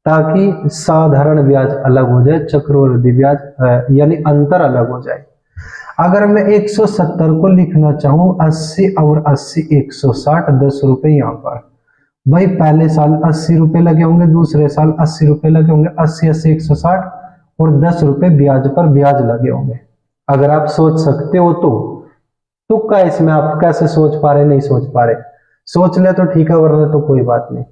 ताकि साधारण ब्याज अलग हो जाए, चक्रवृद्धि ब्याज यानी अंतर अलग हो जाए। अगर मैं 170 को लिखना चाहूं 80 और 80 160, 10 रुपए यहाँ पर, भाई पहले साल 80 रुपए लगे होंगे, दूसरे साल 80 रुपए लगे होंगे, 80 80 160 और 10 रुपए ब्याज पर ब्याज लगे होंगे। अगर आप सोच सकते हो तो तुक्का इसमें, आप कैसे सोच पा रहे नहीं सोच पा रहे, सोच ले तो ठीक है, वरना तो कोई बात नहीं।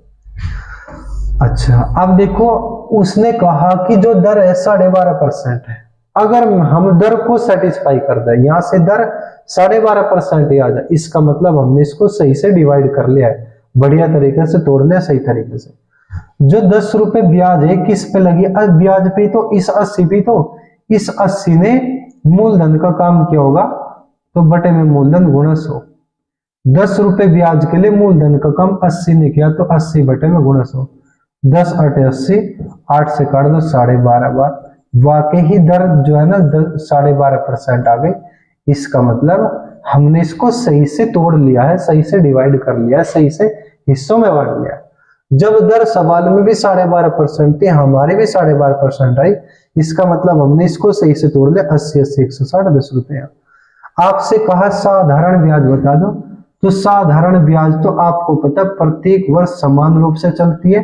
अच्छा अब देखो, उसने कहा कि जो दर है 12.5% है। अगर हम दर को सेटिस्फाई कर दें, यहां से दर 12.5% आ जाए, इसका मतलब हमने इसको सही से डिवाइड कर लिया है, बढ़िया तरीके से तोड़ लिया सही तरीके से। जो 10 रुपए ब्याज है किस पे लगी, ब्याज पे, तो इस 80 पे, तो इस 80 ने मूलधन का काम किया होगा, तो बटे में मूलधन गुणा 100। 10 रुपए ब्याज के लिए मूलधन का काम 80 ने किया, तो 80 बटे में गुणा 100। 10 8 80, 8 से काट दो 12.5 बार। वाकई ही दर जो है ना 12.5% आ गई। इसका मतलब हमने इसको सही से तोड़ लिया है, सही से डिवाइड कर लिया है, सही से हिस्सों में बांट लिया। जब दर सवाल में भी 12.5% थी, हमारे भी 12.5% आई, इसका मतलब हमने इसको सही से तोड़ लिया। 80 80 160, 10 रुपए। आपसे कहा साधारण ब्याज बता दो, तो साधारण ब्याज तो आपको पता है प्रत्येक वर्ष समान रूप से चलती है,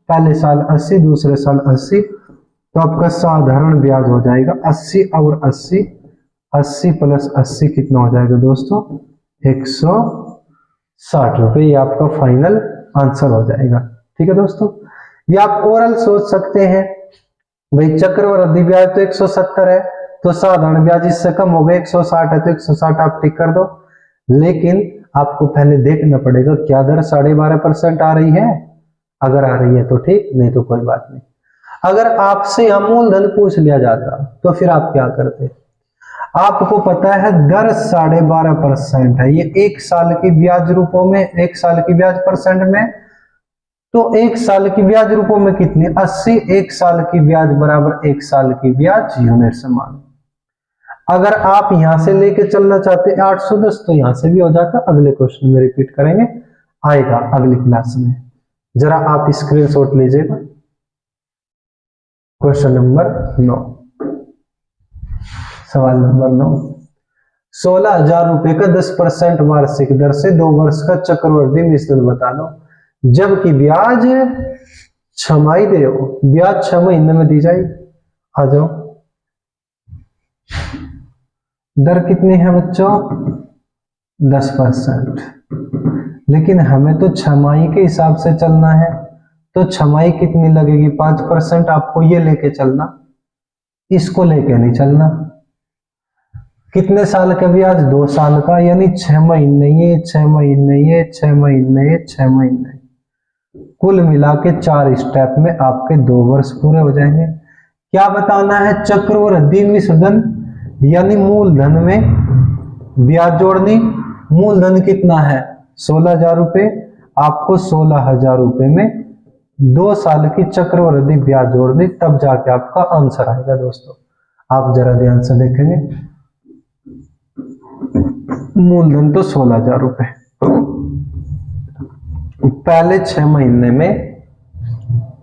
पहले साल 80, दूसरे साल 80, तो आपका साधारण ब्याज हो जाएगा 80 और 80, 80 प्लस 80 कितना हो जाएगा दोस्तों 160 रुपए। ये आपका फाइनल आंसर हो जाएगा। ठीक है दोस्तों, ये आप ओरल सोच सकते हैं भाई चक्रवृद्धि ब्याज तो 170 है, तो साधारण ब्याज इससे कम हो गया 160 है, तो 160 आप टिक कर दो। लेकिन आपको पहले देखना पड़ेगा क्या दर 12.5% आ रही है, अगर आ रही है तो ठीक, नहीं तो कोई बात नहीं। अगर आपसे मूलधन पूछ लिया जाता तो फिर आप क्या करते? आपको पता है दर 12.5% है, ये एक साल की ब्याज रूपों में, एक साल की ब्याज परसेंट में, तो एक साल की ब्याज रूपों में कितनी 80, एक साल की ब्याज बराबर एक साल की ब्याज यूनिट समान। अगर आप यहां से लेके चलना चाहते हैं 810 तो यहां से भी हो जाता। अगले क्वेश्चन में रिपीट करेंगे, आएगा अगली क्लास में, जरा आप स्क्रीनशॉट लीजिएगा। क्वेश्चन नंबर 9, सवाल नंबर 9, 16,000 रुपए का 10% वार्षिक दर से 2 वर्ष का चक्रवृद्धि मिश्रण बता दो, जबकि ब्याज छमाही दे हो, ब्याज 6 महीने में दी जाएगी। आ जाओ, दर कितनी है बच्चों 10%, लेकिन हमें तो छमाही के हिसाब से चलना है, तो छमाही कितनी लगेगी 5%। आपको ये लेके चलना, इसको लेके नहीं चलना। कितने साल का ब्याज 2 साल का, यानी 6 महीने ये, 6 महीने ये, 6 महीने ये, 6 महीने, कुल मिला के 4 स्टेप में आपके 2 वर्ष पूरे हो जाएंगे। क्या बताना है? चक्रवृद्धि मिश्रण यानी मूलधन में ब्याज जोड़नी। मूलधन कितना है 16,000 रुपए, आपको 16,000 रुपए में 2 साल की चक्रवृद्धि ब्याज जोड़नी, तब जाके आपका आंसर आएगा। दोस्तों आप जरा ध्यान से देखेंगे, मूलधन तो 16,000 रुपए, पहले 6 महीने में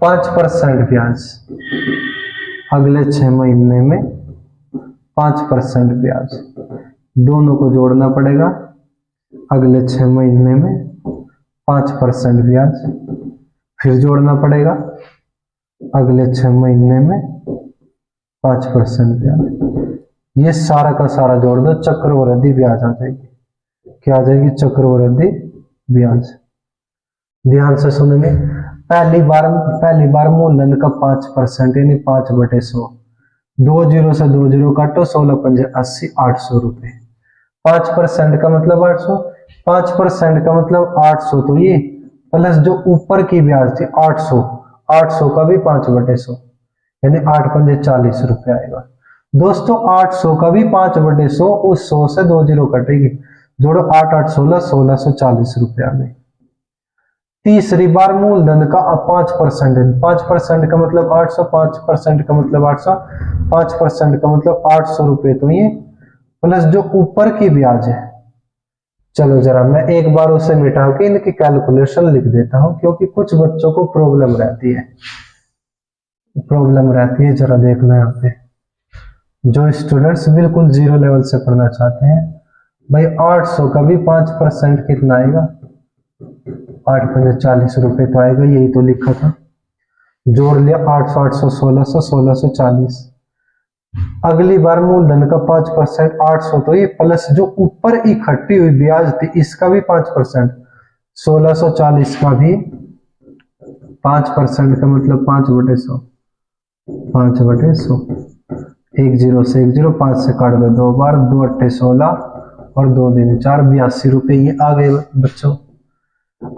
5% ब्याज, अगले 6 महीने में 5% ब्याज, दोनों को जोड़ना पड़ेगा। अगले 6 महीने में 5% ब्याज, फिर जोड़ना पड़ेगा अगले 6 महीने में 5% ब्याज। ये सारा का सारा जोड़ दो, चक्रवृद्धि ब्याज आ जाएगी। क्या आ जाएगी? चक्रवृद्धि ब्याज। ध्यान से सुनेंगे, पहली बार मूलधन का 5% यानी 5/100, 2 जीरो से 2 जीरो काटो, 16 पंजे 80, 800 रुपए। 5% का मतलब 800, 5% का मतलब 800, तो ये प्लस जो ऊपर की ब्याज थी 800, 800 का भी 5/100 यानी 8 पंजे 40 रुपए आएगा। दोस्तों 800 का भी 5/100, उस 100 से 2 जीरो कटेगी, जोड़ो 8 8 16, 1640 रुपए आ गए। तीसरी बार मूलधन का 5%, 5% का मतलब 800, 5% का मतलब 800, 5% का मतलब 800 रुपए, तो ये प्लस जो ऊपर की ब्याज है। चलो जरा मैं एक बार उसे मिटा के इनकी कैलकुलेशन लिख देता हूं, क्योंकि कुछ बच्चों को प्रॉब्लम रहती है, जरा देखना यहाँ पे। जो स्टूडेंट्स बिल्कुल 0 लेवल से पढ़ना चाहते हैं, भाई 800 का भी 5% कितना आएगा 8 पंजे 40 रुपए तो आएगा, यही तो लिखा था। जोड़ लिया 800, 800, 1600, 1640। अगली बार मूलधन का 5% 800, तो ये प्लस जो ऊपर इकट्ठी हुई ब्याज थी इसका भी 5%, 1640 का भी 5% का मतलब 5/100, 5/100, 1 जीरो से 1 जीरो, 5 से काट दो 2 बार, 2 अट्ठे 16 और 2 दिन 4, 82 रुपए ये आ गए बच्चों।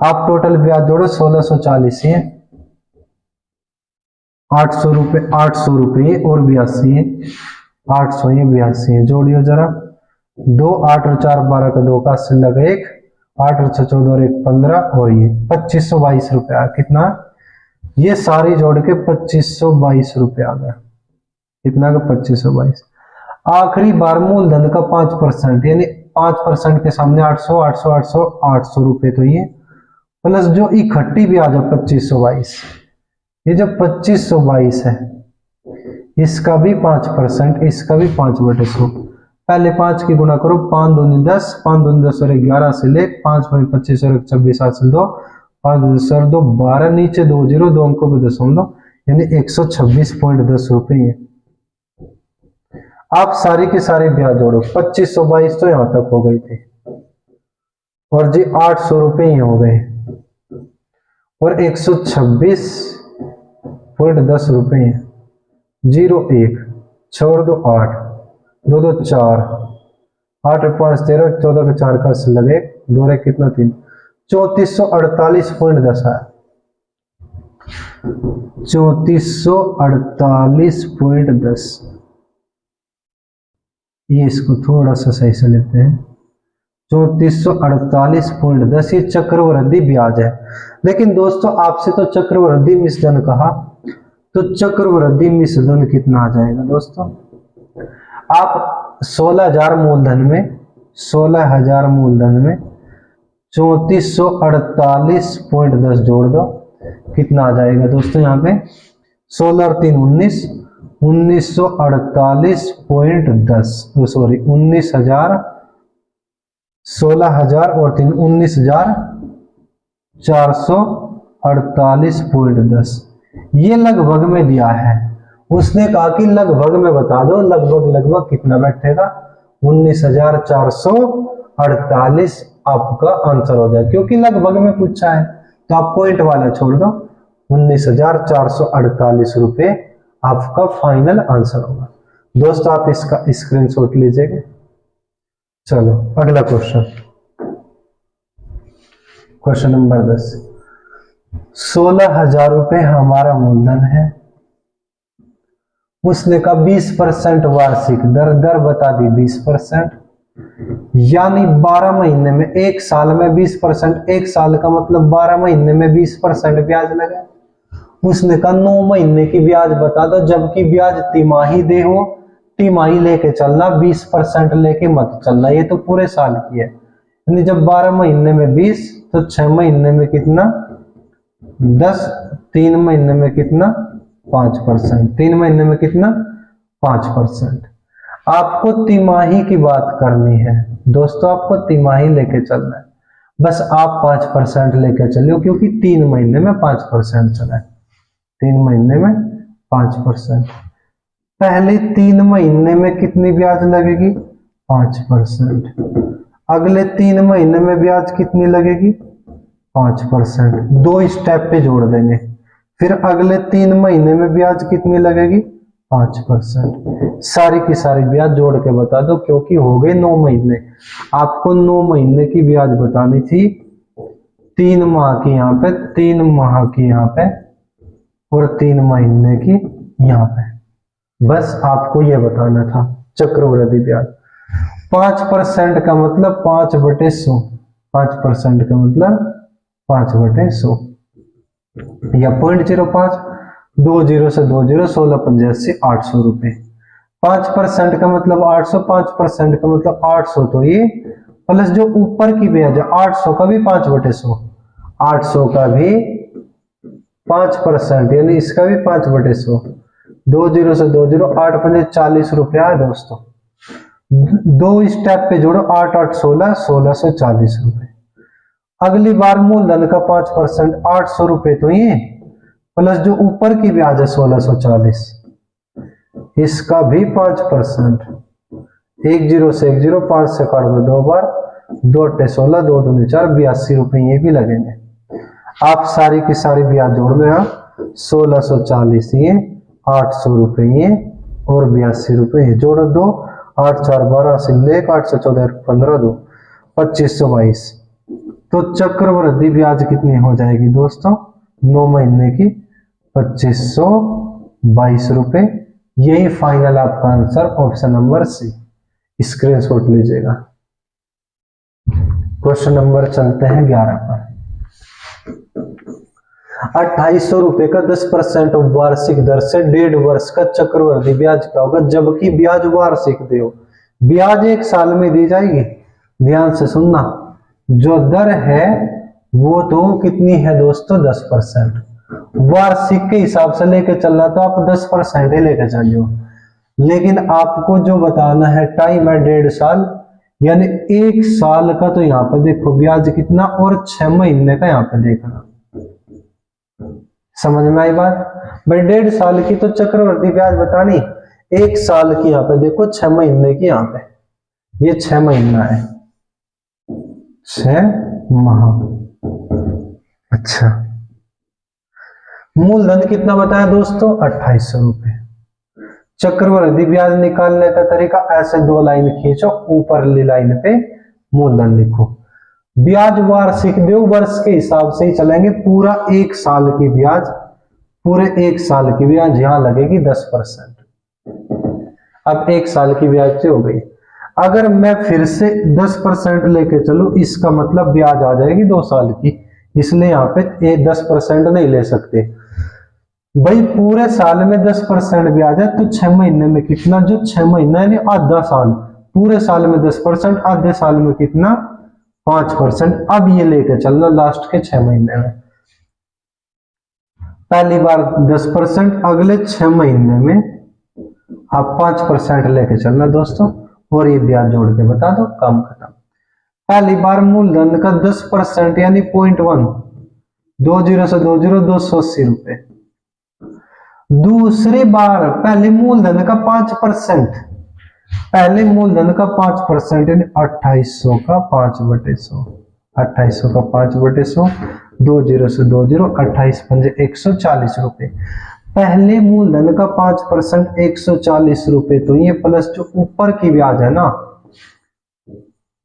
आप टोटल ब्याज जोड़ो 1640 है, 800 रुपए, 800 रुपए और 82 है, 800 ये 82 है। जोड़ियो जरा, 2 8 और 4 12 का 2 का 80 लगा 1, 8 और 6 14 और 1 15 और ये 2522 रुपए आ। कितना? ये सारी जोड़ के 2522 रुपए आ गया। कितना का 2522। आखिरी बार मूलधन का 5% यानी 5% के सामने 800, 800, 800, 800 रुपए, तो ये प्लस जो इकट्ठी ब्याज है 2522, ये जो 2522 है इसका भी 5%, इसका भी 5/100, पहले 5 की गुना करो, 5 दूनी 10, 5 दूनी 10 और 11 से ले, 5 भाई 25 और 26 हाथ से 2, 5 सर 2 12, नीचे 2 जीरो, 2 अंकों पे दशमलव, यानी 126.10 रुपए है। आप सारी के सारे ब्याज जोड़ो, 2522 तो यहां तक हो गई थी और जी 800 रुपए ही हो गए और 126.10 रुपए है। 0 1 छोड़ दो 8, 2 2 4, 8 5 13, 14 के 4 का लगे, 2 रे कितना 3, 3448.10 है। 3448.10, ये इसको थोड़ा सा सही से लेते हैं। 3448.10 ये चक्रवृद्धि ब्याज है। लेकिन दोस्तों आपसे तो चक्रवृद्धि मिश्रण कहा, तो चक्रवृद्धि मिश्रण कितना आ जाएगा दोस्तों? आप 16,000 मूलधन में 3448.10 जोड़ दो, कितना आ जाएगा दोस्तों? यहाँ पे 16 और 3 19, 1948.10, सॉरी 19,000, 16,000 और 3 19,448.10, ये लगभग में दिया है। उसने कहा कि लगभग में बता दो, लगभग कितना बैठेगा? 19,448 आपका आंसर हो जाए, क्योंकि लगभग में पूछा है तो आप पॉइंट वाला छोड़ दो। 19,448 रुपए आपका फाइनल आंसर होगा। दोस्तों आप इसका स्क्रीनशॉट लीजिएगा। चलो अगला क्वेश्चन, क्वेश्चन नंबर 10। 16,000 रुपए हमारा मूलधन है, उसने कहा 20% वार्षिक दर, दर बता दी 20%, यानी 12 महीने में, एक साल में 20%, एक साल का मतलब 12 महीने में 20% ब्याज लगा। उसने कहा 9 महीने की ब्याज बता दो, जबकि ब्याज तिमाही दे हो, तिमाही लेके चलना, 20% लेके मत चलना, ये तो पूरे साल की है। यानी जब 12 महीने में 20, तो 6 महीने में कितना? 10, 3 महीने में कितना? 5%, 3 महीने में कितना? 5%। आपको तिमाही की बात करनी है दोस्तों, आपको तिमाही लेके चलना है, बस आप 5% लेके चलो, क्योंकि 3 महीने में 5% चला है, 3 महीने में 5%। पहले 3 महीने में कितनी ब्याज लगेगी? 5%। अगले 3 महीने में ब्याज कितनी लगेगी? 5%। 2 स्टेप पे जोड़ देंगे। फिर अगले 3 महीने में ब्याज कितनी लगेगी? 5%। सारी की सारी ब्याज जोड़ के बता दो, क्योंकि हो गए 9 महीने। आपको 9 महीने की ब्याज बतानी थी, 3 माह की यहाँ पे, 3 माह की यहाँ पे और 3 महीने की यहाँ पे, बस आपको ये बताना था चक्रवृद्धि ब्याज। 5% का मतलब 5/100, 5% का मतलब 5/100 या 0.05, 2 0 से 2 0, 16 पंजे 80, 800 रुपए। 5% का मतलब 800, 5% का मतलब 800, तो ये प्लस जो ऊपर की ब्याज है 800 का भी 5/100, 800 का भी 5%, यानी इसका भी 5/100, 2 0 से 2 0, 8 पंजे 40 रुपया है दोस्तों। 2 स्टेप पे जोड़ो, 8 8 16, 1640 रुपए। अगली बार मूलधन का 5%, 800 रुपए, तो ये प्लस जो ऊपर की ब्याज है 1640, इसका भी 5%। 1 0 से 1 0, 5 से काट दो 2 बार, 2 8 16, 2 2 4, 82 रुपए ये भी लगेंगे। आप सारी की सारी ब्याज जोड़ लो, यहाँ 1640 ये, 800 रुपए ये और 82 रुपए ये, जोड़ो 2, 8 4 12 से लेकर 8 से 14 15 2, 2522। तो चक्रवृद्धि ब्याज कितनी हो जाएगी दोस्तों? 9 महीने की 2522 रुपए। यही फाइनल आपका answer, option number C. Screenshot लीजिएगा। क्वेश्चन नंबर चलते हैं 11 पर। 2800 रुपए का 10% वार्षिक दर से 1.5 वर्ष का चक्रवृद्धि ब्याज क्या होगा, जबकि ब्याज वार्षिक दे हो। ब्याज 1 साल में दी जाएगी, ध्यान से सुनना। जो दर है वो तो कितनी है दोस्तों? 10%। वार्षिक के हिसाब से लेके चलना तो आप 10% ही लेके चलिए। लेकिन आपको जो बताना है टाइम है 1.5 साल, यानी 1 साल का। तो यहाँ पे देखो ब्याज कितना, और 6 महीने का यहाँ पे देखना। समझ में आई बात भाई? 1.5 साल की तो चक्रवृद्धि ब्याज बतानी, 1 साल की यहाँ पे देखो, 6 महीने की यहाँ पे, ये 6 महीना है, 6 माह। अच्छा, मूलधन कितना बताया दोस्तों? 2800 रुपए। चक्रवृद्धि ब्याज निकालने का तरीका ऐसे 2 लाइन खींचो, ऊपरली लाइन पे मूलधन लिखो। ब्याज वार्षिक दो वर्ष के हिसाब से ही चलेंगे, पूरा 1 साल की ब्याज, पूरे 1 साल की ब्याज यहां लगेगी 10%। अब 1 साल की ब्याज से हो गई। अगर मैं फिर से 10% लेके चलूं, इसका मतलब ब्याज आ जाएगी 2 साल की, इसलिए यहाँ पे 10% नहीं ले सकते भाई। पूरे साल में 10% ब्याज है, तो 6 महीने में कितना? जो 6 महीना यानी आधा साल, पूरे साल में 10%, आधे साल में कितना? 5%। अब ये लेके चलना लास्ट के 6 महीने में। पहली बार 10%, अगले 6 महीने में आप 5% लेके चलना दोस्तों, और ये ब्याज जोड़ के बता दो, काम खत्म। पहली बार मूलधन का 10% यानी 0.1, 20 से 20, 280 रुपए। दूसरी बार पहले मूलधन का 5%, पहले मूलधन का 5% यानी 2800 का 5/100, 2800 का 5/100, 20 से 20, 28 पंजे 140 रुपए। पहले मूलधन का 5% 140 रुपए, तो ये प्लस जो ऊपर की ब्याज है ना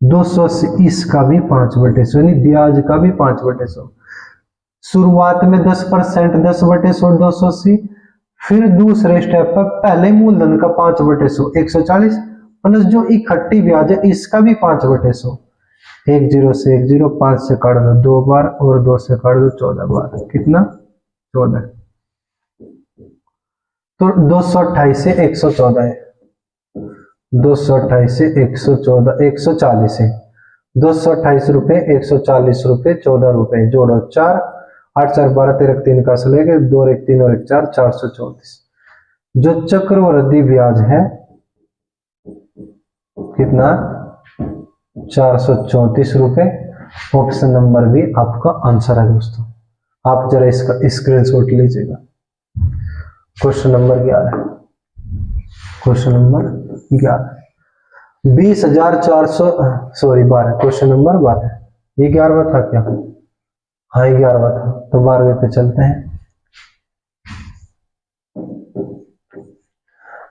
280, इसका भी 5/100 यानी ब्याज का भी 5/100। शुरुआत में 10%, 10/100, 280। फिर दूसरे स्टेप पर पहले मूलधन का 5/100 140, प्लस जो इकट्ठी ब्याज है इसका भी 5/100। 10 से 10, 5 से काट दो 2 बार, और 2 से काट दो 14 बार, कितना? 14। तो 228 से 114 है, 228 से 114, 140 है, 228 रुपए, 140 रुपए, 14 रुपए, जोड़ो 4, 8 4 12 13 3 का लेके 2 1 3 और 1 4, 434। जो चक्रवृद्धि ब्याज है कितना? 434 रुपए। ऑप्शन नंबर बी आपका आंसर है दोस्तों। आप जरा इसका स्क्रीनशॉट लीजिएगा। Question number 11, question number 11, 20,400, sorry 12, question number 12। ये 11वां था क्या? हाँ ये 11वां था, तो 12वें पे चलते हैं।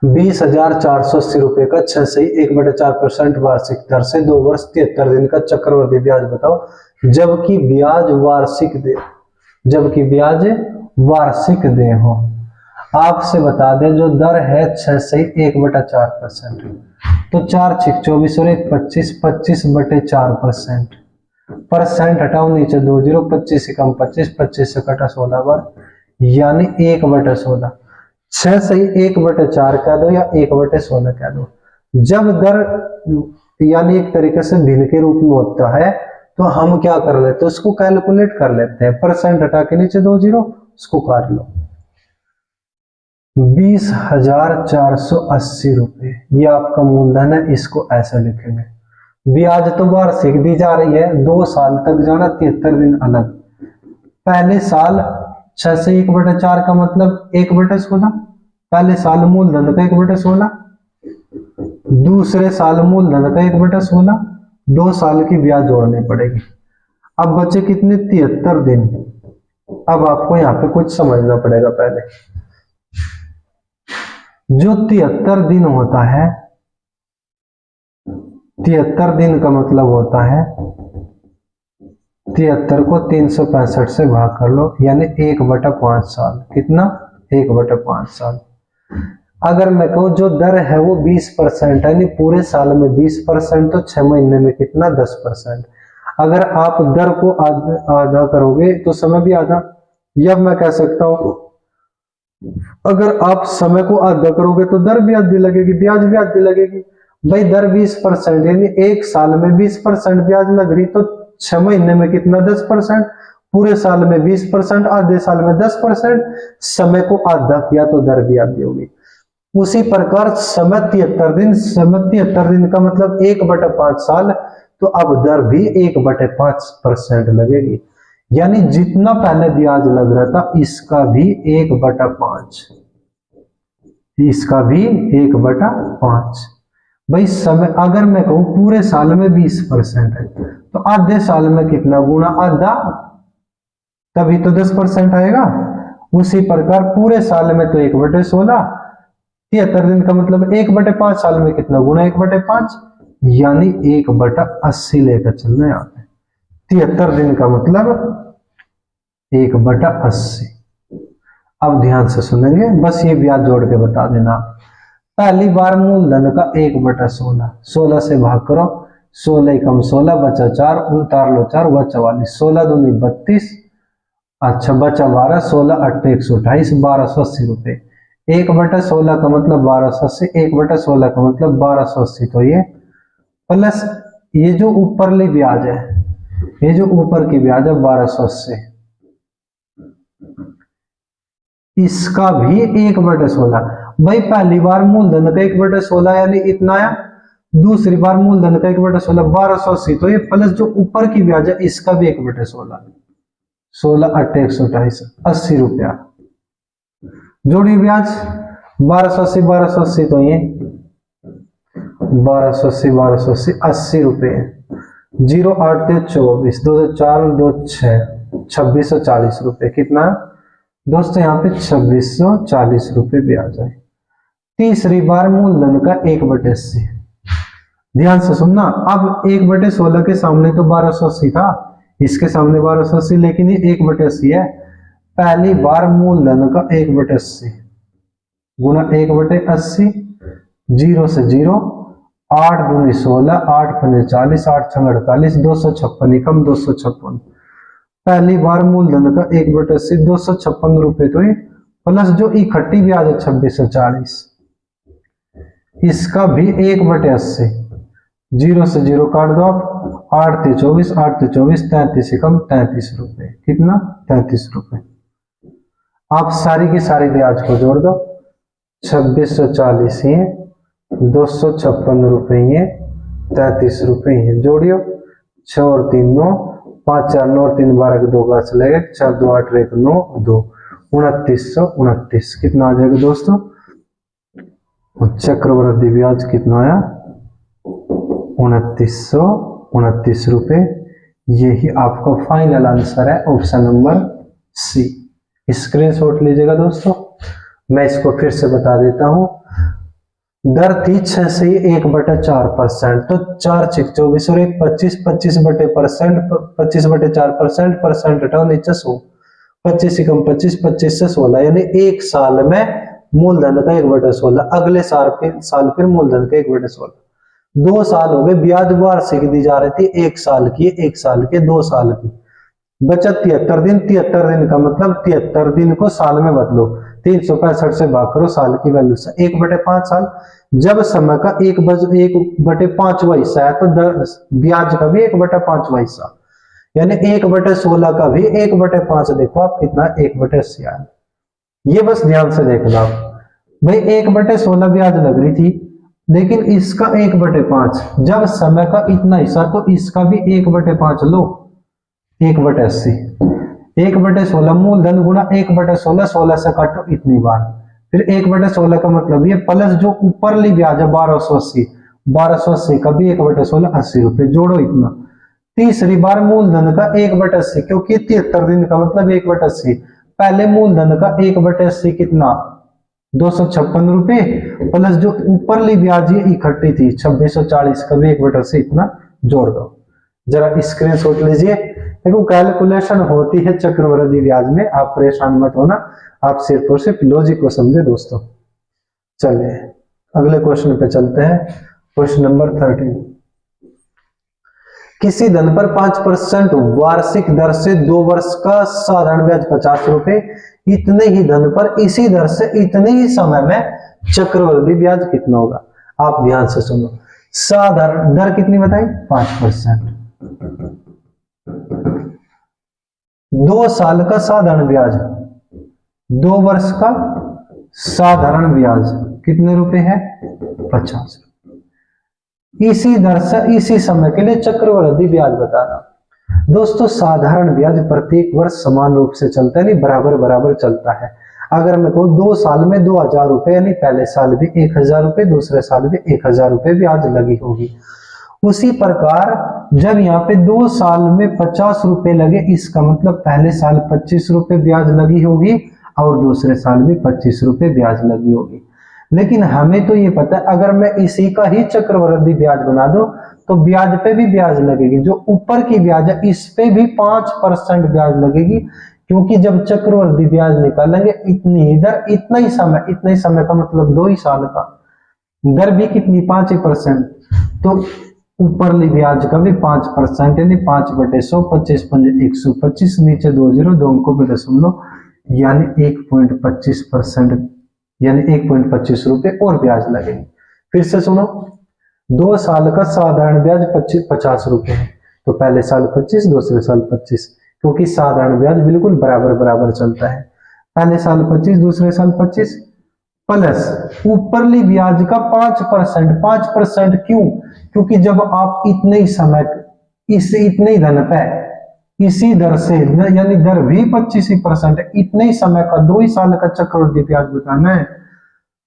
20,480 रुपए का 6 से 1/4% वार्षिक दर से 2 वर्ष 73 दिन का चक्रवृद्धि ब्याज बताओ, जबकि ब्याज वार्षिक दे हो। आपसे बता दें जो दर है 6 से 1/4%, तो 4 6 24 और 1 25, 25/4%। परसेंट हटाओ नीचे 2 0, 25 से कम 25, 25 से कटा 16 बार, यानी 1/16। 6 से 1/4 कह दो या 1/16 कह दो। जब दर यानी एक तरीके से भिन्न के रूप में होता है, तो हम क्या कर लेते हैं? उसको कैलकुलेट कर लेते हैं। परसेंट हटा के नीचे 2 0, उसको काट लो। 20,480 रुपए ये आपका मूलधन है, इसको ऐसा लिखेंगे। ब्याज तो वार्षिक दी जा रही है, 2 साल तक जाना, 73 दिन अलग। पहले साल 6 से 1/4 का मतलब 1/16, पहले साल मूलधन का 1/16, दूसरे साल मूलधन का 1/16, 2 साल की ब्याज जोड़नी पड़ेगी। अब बचे कितने? 73 दिन। अब आपको यहाँ पे कुछ समझना पड़ेगा। पहले जो 73 दिन होता है, 73 दिन का मतलब होता है 73 को 365 से भाग कर लो, यानी 1/5 साल। कितना? 1/5 साल। अगर मैं कहूँ जो दर है वो 20% है, यानी पूरे साल में 20%, तो 6 महीने में कितना? 10%। अगर आप दर को आधा करोगे तो समय भी आधा। या मैं कह सकता हूं अगर आप समय को आधा करोगे तो दर भी आधी लगेगी, ब्याज भी आधी लगेगी। भाई दर 20%, यानी 1 साल में 20% ब्याज लग रही, तो 6 महीने में कितना? 10%। पूरे साल में 20%, आधे साल में 10%। समय को आधा किया तो दर भी आधी होगी। उसी प्रकार समय 73 दिन, समय 73 दिन का मतलब 1/5 साल, तो अब दर भी 1/5% लगेगी। यानी जितना पहले ब्याज लग रहा था इसका भी 1/5, इसका भी 1/5। भाई समय अगर मैं कहूं पूरे साल में 20% है तो आधे साल में कितना गुना आधा, तभी तो 10% आएगा। उसी प्रकार पूरे साल में तो 1/16, 73 दिन का मतलब 1/5 साल में कितना गुना 1/5, यानी 1/80 लेकर चलना है यहाँ पे। 73 दिन का मतलब 1/80। अब ध्यान से सुनेंगे, बस ये ब्याज जोड़ के बता देना। पहली बार मूलधन का 1/16, 16 से भाग करो, 16 कम 16 बचा 4, उतार लो 4 बचा 44, 16 दूनी 32, अच्छा बचा 12, 16 8 128, 1280 रुपए। 1/16 का मतलब 1280, 1/16 का मतलब 1280, तो ये प्लस ये जो ऊपरली ब्याज है, ये जो ऊपर की ब्याज है 1280, इसका भी 1/16। भाई पहली बार मूलधन का 1/16 यानी इतना आया, दूसरी बार मूलधन का 1/16 1280, तो ये प्लस जो ऊपर की ब्याज है इसका भी 1/16, 16 8 128, 80 रुपया। जोड़ी ब्याज 1280 1280, तो ये 1280 80 रुपये। 0 8 24, 2 4 2 6, 2640 रुपये। कितना दोस्तों यहाँ पे 2640 रुपये ब्याज है। तीसरी बार मूलधन का 1/80, ध्यान से सुनना। अब 1/16 के सामने तो 1280 था, इसके सामने 1280, लेकिन ये 1/80 है। पहली बार मूलधन का 1/80 गुना 1/80, 0 से 0, 8 दूनी 16, 8 पंजे 40, 8 छंग 48, 256 कम 256। पहली बार मूलधन का 1/80 256 रुपए, तो ये प्लस जो इकट्ठी ब्याज है 2640, इसका भी 1/80, 0 से 0 काट दो आप, 8 × 24, 8 × 24, 33 कम 33 रुपए। कितना 33 रुपए। आप सारी की सारी ब्याज को जोड़ दो, 2640 ये, 256 रुपए ये, 33 रुपए ये, जोड़ियो 6 और 3 9, 5 4 9 और 3 12 के 2 का चलेगा, 4 2 8 1 9 2, 2929। कितना आ जाएगा दोस्तों? चक्रवृद्धि ब्याज कितना आया? 2929 रुपए। यही आपका फाइनल आंसर है, ऑप्शन नंबर सी। स्क्रीनशॉट लीजिएगा दोस्तों। मैं इसको फिर से बता देता हूं। दर थी 6 से 1/4%, तो 4 × 6 24 और 1 25, 25/% 25/4%, परसेंट हटाओ नीचे 100, 25 कम 25, 25 से 16, यानी एक साल में मूलधन का 1/16, अगले साल फिर मूलधन का 1/16। 2 साल हो गए, ब्याज वार्षिक दी जा रही थी, 1 साल की, 1 साल के, 2 साल की, बचा 73 दिन। 73 दिन का मतलब 73 दिन को साल में बदलो, 365 से भाग करो, साल की वैल्यू से 1/5 साल। जब समय का 1/5वां हिस्सा है तो ब्याज का भी 1/5वां हिस्सा, यानी 1/16 का भी 1/5। देखो आप कितना 1/80 आया। ये बस ध्यान से देखना आप। भाई 1/16 ब्याज लग रही थी, लेकिन इसका 1/5, जब समय का इतना हिस्सा तो इसका भी 1/5 लो, 1/80। 1/16 मूलधन गुना 1/16, 16 से काटो इतनी बार, फिर 1/16 का मतलब ये प्लस जो ऊपरली ब्याज है 1280, 1280 का भी 1/16 80 रुपए, जोड़ो इतना। तीसरी बार मूलधन का 1/80, क्योंकि 73 दिन का मतलब 1/80। पहले मूलधन का 1/80 कितना 256 रुपए, प्लस जो ऊपरली ब्याज ये इकट्ठी थी 2640 का भी 1/80, इतना जोड़ दो। जरा स्क्रीनशॉट लीजिए। देखो कैलकुलेशन होती है चक्रवृद्धि ब्याज में, आप परेशान मत होना, आप सिर्फ और सिर्फ लॉजिक को समझे दोस्तों। चलिए अगले क्वेश्चन पे चलते हैं। Question number 13। किसी धन पर 5% वार्षिक दर से 2 वर्ष का साधारण ब्याज 50 रुपए, इतने ही धन पर इसी दर से इतने ही समय में चक्रवृद्धि ब्याज कितना होगा? आप ध्यान से सुनो। साधारण दर कितनी बताई? 5%। 2 साल का साधारण ब्याज, 2 वर्ष का साधारण ब्याज, कितने रुपए है? 50 रुपए। इसी दर से इसी समय के लिए चक्रवृद्धि ब्याज बताना। दोस्तों साधारण ब्याज प्रत्येक वर्ष समान रूप से चलता है, नहीं बराबर बराबर चलता है। अगर मैं कहूँ 2 साल में 2000 रुपए, यानी पहले साल भी 1000 रुपए, दूसरे साल भी 1000 रुपए ब्याज लगी होगी। उसी प्रकार जब यहाँ पे 2 साल में 50 रुपए लगे, इसका मतलब पहले साल 25 रुपए ब्याज लगी होगी और दूसरे साल भी 25 रुपए ब्याज लगी होगी। लेकिन हमें तो ये पता है अगर मैं इसी का ही चक्रवृद्धि ब्याज बना दूं तो ब्याज पे भी ब्याज लगेगी। जो ऊपर की ब्याज है इस पे भी 5% ब्याज लगेगी, क्योंकि जब चक्रवृद्धि ब्याज निकालेंगे इतनी ही दर, इतना ही समय का मतलब 2 ही साल का, दर भी कितनी? 5%। तो ऊपरली ब्याज का भी 5%, यानी 5/100, 25 पंजे 125, नीचे 2 जीरो, 2 अंकों पे दशमलव, यानी 1.25%, यानी 1.25 रुपए और ब्याज लगेगी। फिर से सुनो, 2 साल का साधारण ब्याज 50 रुपए है, तो पहले साल 25, दूसरे साल 25, क्योंकि साधारण ब्याज बिल्कुल बराबर बराबर चलता है। पहले साल 25, दूसरे साल 25, प्लस ऊपरली ब्याज का 5%। 5% क्यों? क्योंकि जब आप इतने ही समय इतने ही धन पे इसी दर से, यानी दर भी 25% है, इतने ही समय का 2 ही साल का चक्रवृद्धि ब्याज बताना है।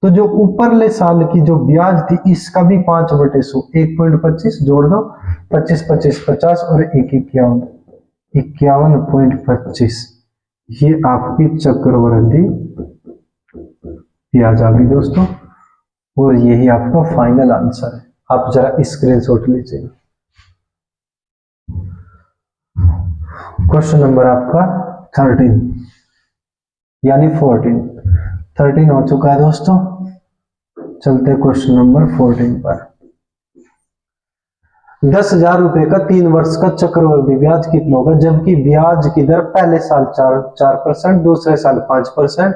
तो जो ऊपरले साल की जो ब्याज थी इसका भी 5/100, 1.25 जोड़ दो, 25 25 50 और 1 51, 51.25, ये आपकी चक्रवृद्धि ब्याज आ गई दोस्तों। और यही आपका फाइनल आंसर है। आप जरा स्क्रीनशॉट लीजिए। क्वेश्चन नंबर आपका 13 यानी 13 हो चुका है दोस्तों। चलते हैं क्वेश्चन नंबर 14 पर। 10,000 रुपए का 3 वर्ष का चक्रवृद्धि ब्याज कितना होगा, जबकि ब्याज की दर पहले साल 4%, दूसरे साल 5%,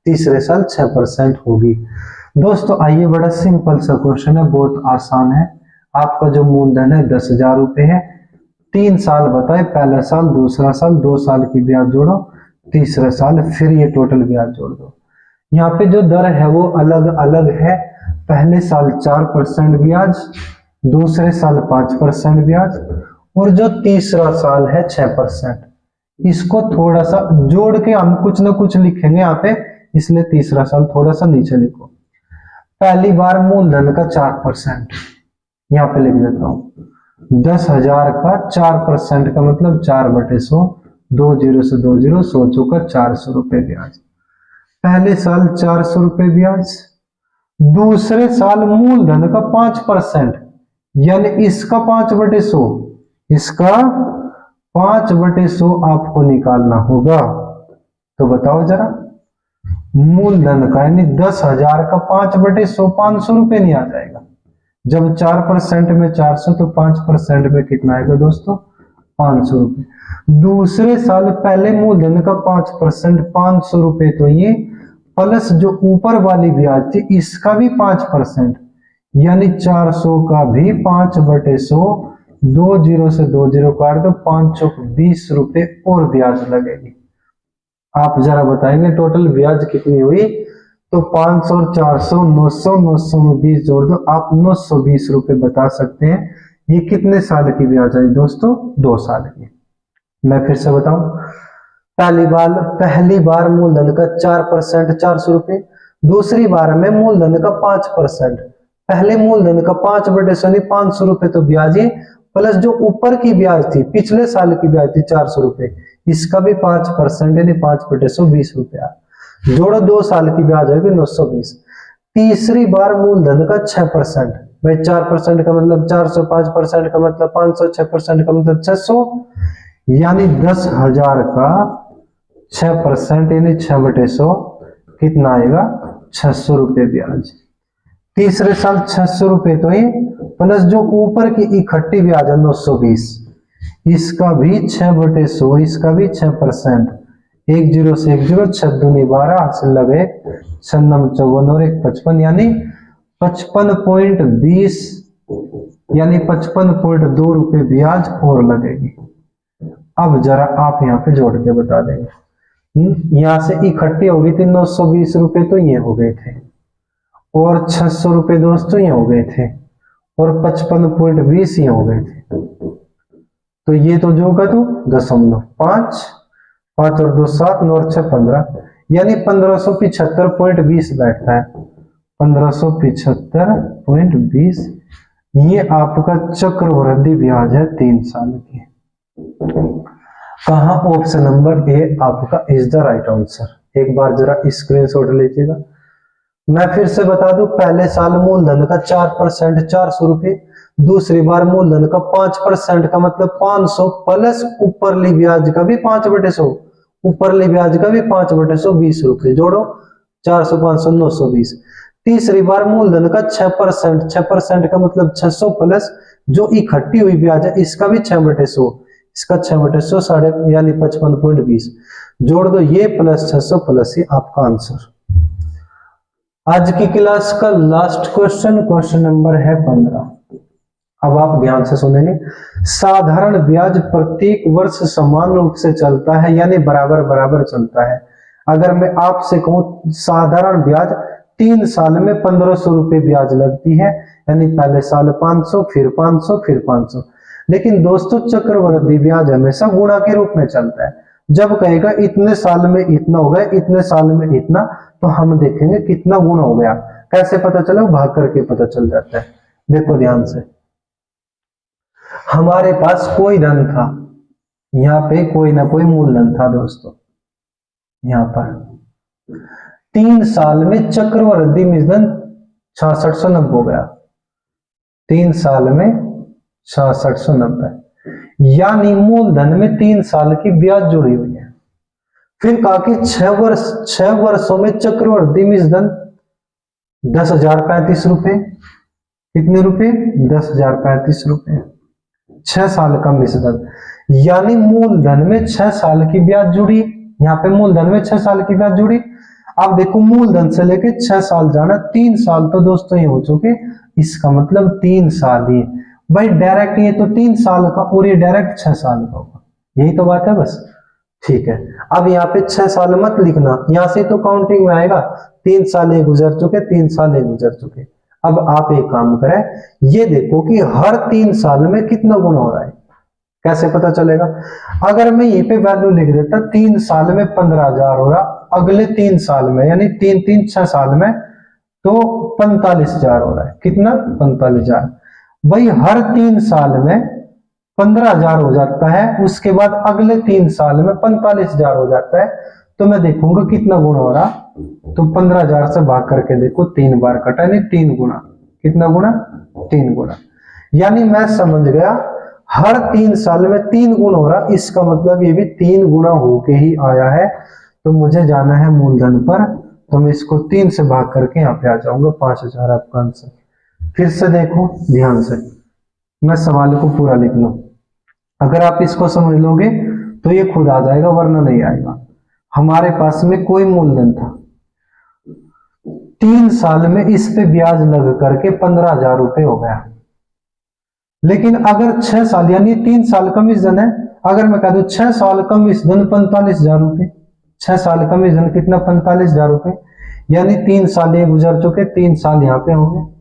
तीसरे साल 6% होगी। दोस्तों आइए, बड़ा सिंपल सा क्वेश्चन है, बहुत आसान है। आपका जो मूलधन है 10,000 रुपए है, 3 साल बताए, पहला साल, दूसरा साल, 2 साल की ब्याज जोड़ो, तीसरा साल, फिर ये टोटल ब्याज जोड़ दो। यहाँ पे जो दर है वो अलग अलग है। पहले साल 4% ब्याज, दूसरे साल 5% ब्याज, और जो तीसरा साल है 6%। इसको थोड़ा सा जोड़ के हम कुछ ना कुछ लिखेंगे यहाँ पे, इसलिए तीसरा साल थोड़ा सा नीचे लिखो। पहली बार मूलधन का 4%, यहाँ पे लिख देता हूं। 10,000 का 4% का मतलब 4/100, 2 जीरो से 2 जीरो, 100 चौका 400 रुपए ब्याज। पहले साल 400 रुपए ब्याज, दूसरे साल मूलधन का 5%, यानी इसका 5/100, इसका 5/100 आपको निकालना होगा। तो बताओ जरा, मूलधन का यानी 10,000 का 5/100, 500 रुपए नहीं आ जाएगा। जब 4% में 400, तो 5% में कितना आएगा दोस्तों? 500 रुपए। दूसरे साल पहले मूलधन का 5%, 500 रुपए, तो ये प्लस जो ऊपर वाली ब्याज थी इसका भी 5%, यानी 400 का भी 5/100, 2 जीरो से 2 जीरो काट दो, 520 रुपए और ब्याज लगेगी। आप जरा बताएंगे टोटल ब्याज कितनी हुई? तो 500 और 400, 900, 900 में 20 जोड़ दो, आप 920 रुपए बता सकते हैं। ये कितने साल की ब्याज आई दोस्तों? 2 साल की। मैं फिर से बताऊं, पहली बार मूलधन का 4%, 400 रुपए, दूसरी बार में मूलधन का 5%, पहले मूलधन का 5/100 500 रुपए तो ब्याज ही, प्लस जो ऊपर की ब्याज थी पिछले साल की ब्याज थी 400 रुपए, इसका भी 5% यानी 5/100 20 रुपया, जोड़ो 2 साल की ब्याज होगी 920। तीसरी बार मूलधन का 6%, भाई 4% का मतलब 400, 5% का मतलब 500, 6% का मतलब 600, यानी 10,000 का 6% यानी 6/100 कितना आएगा? 600 रुपए ब्याज। तीसरे साल 600 रुपए तो ही, प्लस जो ऊपर की इकट्ठी ब्याज है 920, इसका भी 6/100, इसका भी 6%, 1 जीरो से 1 जीरो, 6 दूनी 12, हासिल लगे 6 नम 54 और 1 55, यानी 55.20 यानी 55.2 रुपए ब्याज और लगेगी। अब जरा आप यहाँ पे जोड़ के बता देंगे। यहाँ से इकट्ठी हो गई थी 920 रुपए, तो ये हो गए थे, और 600 रुपये दोस्तों ये हो गए थे और 55.20 ये हो गए थे। तो ये तो जो का तो 0.5 5 और 2 7 9 और 6 15 यानी 1575.20 बैठता है। 1575.20 ये आपका चक्रवृद्धि ब्याज है 3 साल की। कहा ऑप्शन नंबर ए आपका इज द राइट आंसर। एक बार जरा स्क्रीनशॉट लीजिएगा। मैं फिर से बता दूं, पहले साल मूलधन का 4% 400 रुपये, दूसरी बार मूलधन का 5% का मतलब 500 प्लस ऊपरली ब्याज का भी 5/100, ऊपरली ब्याज का भी 5/100 20 रुपये, जोड़ो 400 500 920। तीसरी बार मूलधन का 6% का मतलब 600 प्लस जो इकट्ठी हुई ब्याज है इसका भी 6/100, इसका 6/100 साढ़े यानी 55.20, जोड़ दो ये प्लस 600 प्लस ये आपका आंसर। आज की क्लास का लास्ट क्वेश्चन नंबर है 15। अब आप ध्यान से सुनेंगे। साधारण ब्याज प्रत्येक वर्ष समान रूप से चलता है यानी बराबर बराबर चलता है। अगर मैं आपसे कहूं साधारण ब्याज 3 साल में 1500 रुपये ब्याज लगती है, यानी पहले साल 500 फिर 500 फिर 500। लेकिन दोस्तों चक्रवृद्धि ब्याज हमेशा गुणा के रूप में चलता है। जब कहेगा इतने साल में इतना हो गया, इतने साल में इतना, तो हम देखेंगे कितना गुना हो गया। कैसे पता चला? भाग करके पता चल जाता है। देखो ध्यान से, हमारे पास कोई धन था, यहाँ पे कोई ना कोई मूलधन था दोस्तों। यहाँ पर 3 साल में चक्रवृद्धि मूलधन 6690 हो गया। 3 साल में 6690, यानी मूलधन में 3 साल की ब्याज जुड़ी हुई है। फिर कहा कि 6 वर्षों में चक्रवृद्धि मूलधन 10,035 रुपए। कितने रुपए? 10,035 रुपए। 6 साल का मूलधन, यानी मूलधन में 6 साल की ब्याज जुड़ी। यहाँ पे मूलधन में 6 साल की ब्याज जुड़ी। अब देखो मूलधन से लेके 6 साल जाना, 3 साल तो दोस्तों ये हो चुके, इसका मतलब 3 साल ही भाई डायरेक्ट ये तो 3 साल का और ये डायरेक्ट 6 साल का होगा। यही तो बात है बस। ठीक है, अब यहाँ पे 6 साल मत लिखना, यहाँ से तो काउंटिंग में आएगा। 3 साल ये गुजर चुके, 3 साल ये गुजर चुके। अब आप एक काम करें, ये देखो कि हर 3 साल में कितना गुना हो रहा है। कैसे पता चलेगा? अगर मैं यहीं पे वैल्यू लिख देता 3 साल में 15,000 हो रहा, अगले 3 साल में यानी 3 3 6 साल में तो 45,000 हो रहा है। कितना? 45,000। भाई हर 3 साल में 15,000 हो जाता है, उसके बाद अगले 3 साल में 45,000 हो जाता है। तो मैं देखूंगा कितना गुना हो रहा, तो 15,000 से भाग करके देखो 3 बार कटा, यानी 3 गुना। कितना गुना? 3 गुना। यानी मैं समझ गया हर 3 साल में 3 गुना हो रहा, इसका मतलब ये भी 3 गुना होके ही आया है। तो मुझे जाना है मूलधन पर, तो मैं इसको 3 से भाग करके यहाँ पे आ जाऊंगा। 5,000 आपका आंसर। फिर से देखो ध्यान से, मैं सवाल को पूरा लिख लूं। अगर आप इसको समझ लोगे तो ये खुद आ जाएगा, वरना नहीं आएगा। हमारे पास में कोई मूलधन था, 3 साल में इस पे ब्याज लग करके 15,000 रुपए हो गया। लेकिन अगर 6 साल यानी 3 साल का मूलधन है, अगर मैं कह दूं 6 साल का मूलधन 45,000 रुपए, 6 साल का मूलधन कितना? 45,000 रुपए, यानी 3 साल ये गुजर चुके, 3 साल यहाँ पे होंगे।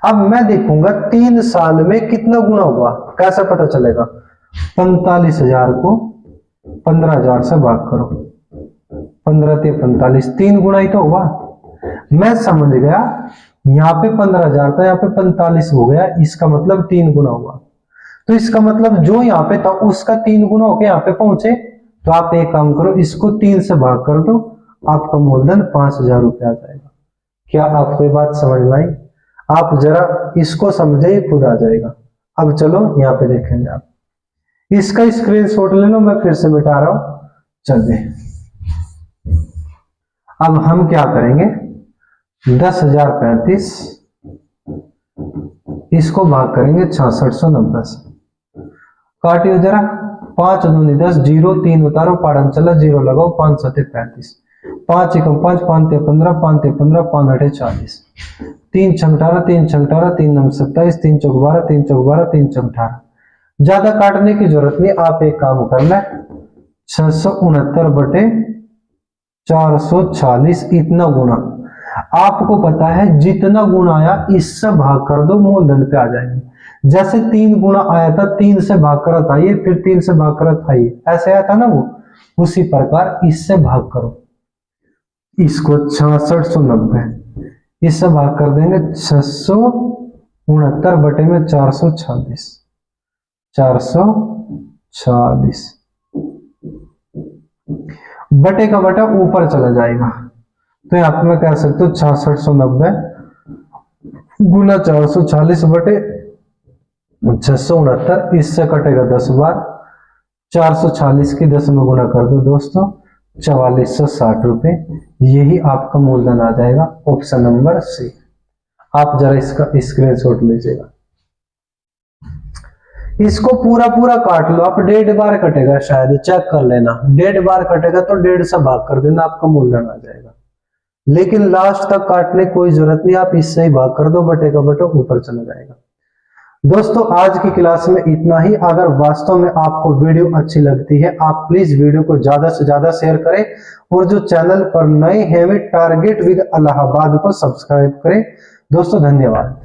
अब मैं देखूंगा 3 साल में कितना गुना हुआ। कैसे पता चलेगा? 45,000 को 15,000 से भाग करो, 15 ते 45, 3 गुना ही तो हुआ। मैं समझ गया यहाँ पे 15,000 था, यहाँ पे 45 हो गया, इसका मतलब 3 गुना हुआ। तो इसका मतलब जो यहाँ पे था उसका 3 गुना होके यहाँ पे पहुंचे। तो आप एक काम करो, इसको 3 से भाग कर दो, आपका मूलधन 5,000 रुपये आ जाएगा। क्या आपको ये बात समझ में आई? आप जरा इसको समझे, खुद आ जाएगा। अब चलो यहाँ पे देखेंगे आप, इसका स्क्रीनशॉट ले लो, मैं फिर से मिटा रहा हूं। चलिए अब हम क्या करेंगे, 10,035 इसको भाग करेंगे 6690 से। काटियो जरा, 5 दूनी 10, 0 3 उतारो, पाड़न चला 0 लगाओ, 5 7 35, 5 1 5 5 ते 15, 5 ते 15, 5 8 40, 3 6 18, 3 6 18, 3 9 27, 3 4 12, 3 4 12, 3 4 18। ज्यादा काटने की जरूरत नहीं, आप एक काम कर ले, 669 बटे 440 इतना गुना। आपको पता है जितना गुणा आया इससे भाग कर दो, मूलधन पे आ जाएंगे। जैसे 3 गुणा आया था, 3 से भाग करत आइए, फिर 3 से भाग करत आइए, ऐसे आया था ना वो, उसी प्रकार इससे भाग करो। इसको 6690 इससे भाग कर देंगे 669 बटे में 446, 446 बटे का बटा ऊपर चला जाएगा, तो यहां पर मैं कह सकता हूं 6690 गुना 446 बटे 669, इससे कटेगा 10 बार, 446 की 10 में गुना कर दो दोस्तों, 4460 रुपए। यही आपका मूलधन आ जाएगा, ऑप्शन नंबर सी। आप जरा इसका स्क्रीनशॉट लीजिएगा। इसको पूरा पूरा काट लो आप, 1.5 बार कटेगा शायद, चेक कर लेना, 1.5 बार कटेगा तो 1.5 से भाग कर देना, आपका मूलधन आ जाएगा। लेकिन लास्ट तक काटने कोई जरूरत नहीं, आप इससे ही भाग कर दो, बटे का बटा ऊपर चला जाएगा। दोस्तों आज की क्लास में इतना ही। अगर वास्तव में आपको वीडियो अच्छी लगती है, आप प्लीज वीडियो को ज्यादा से ज्यादा शेयर करें, और जो चैनल पर नए हैं वे टारगेट विद इलाहाबाद को सब्सक्राइब करें। दोस्तों धन्यवाद।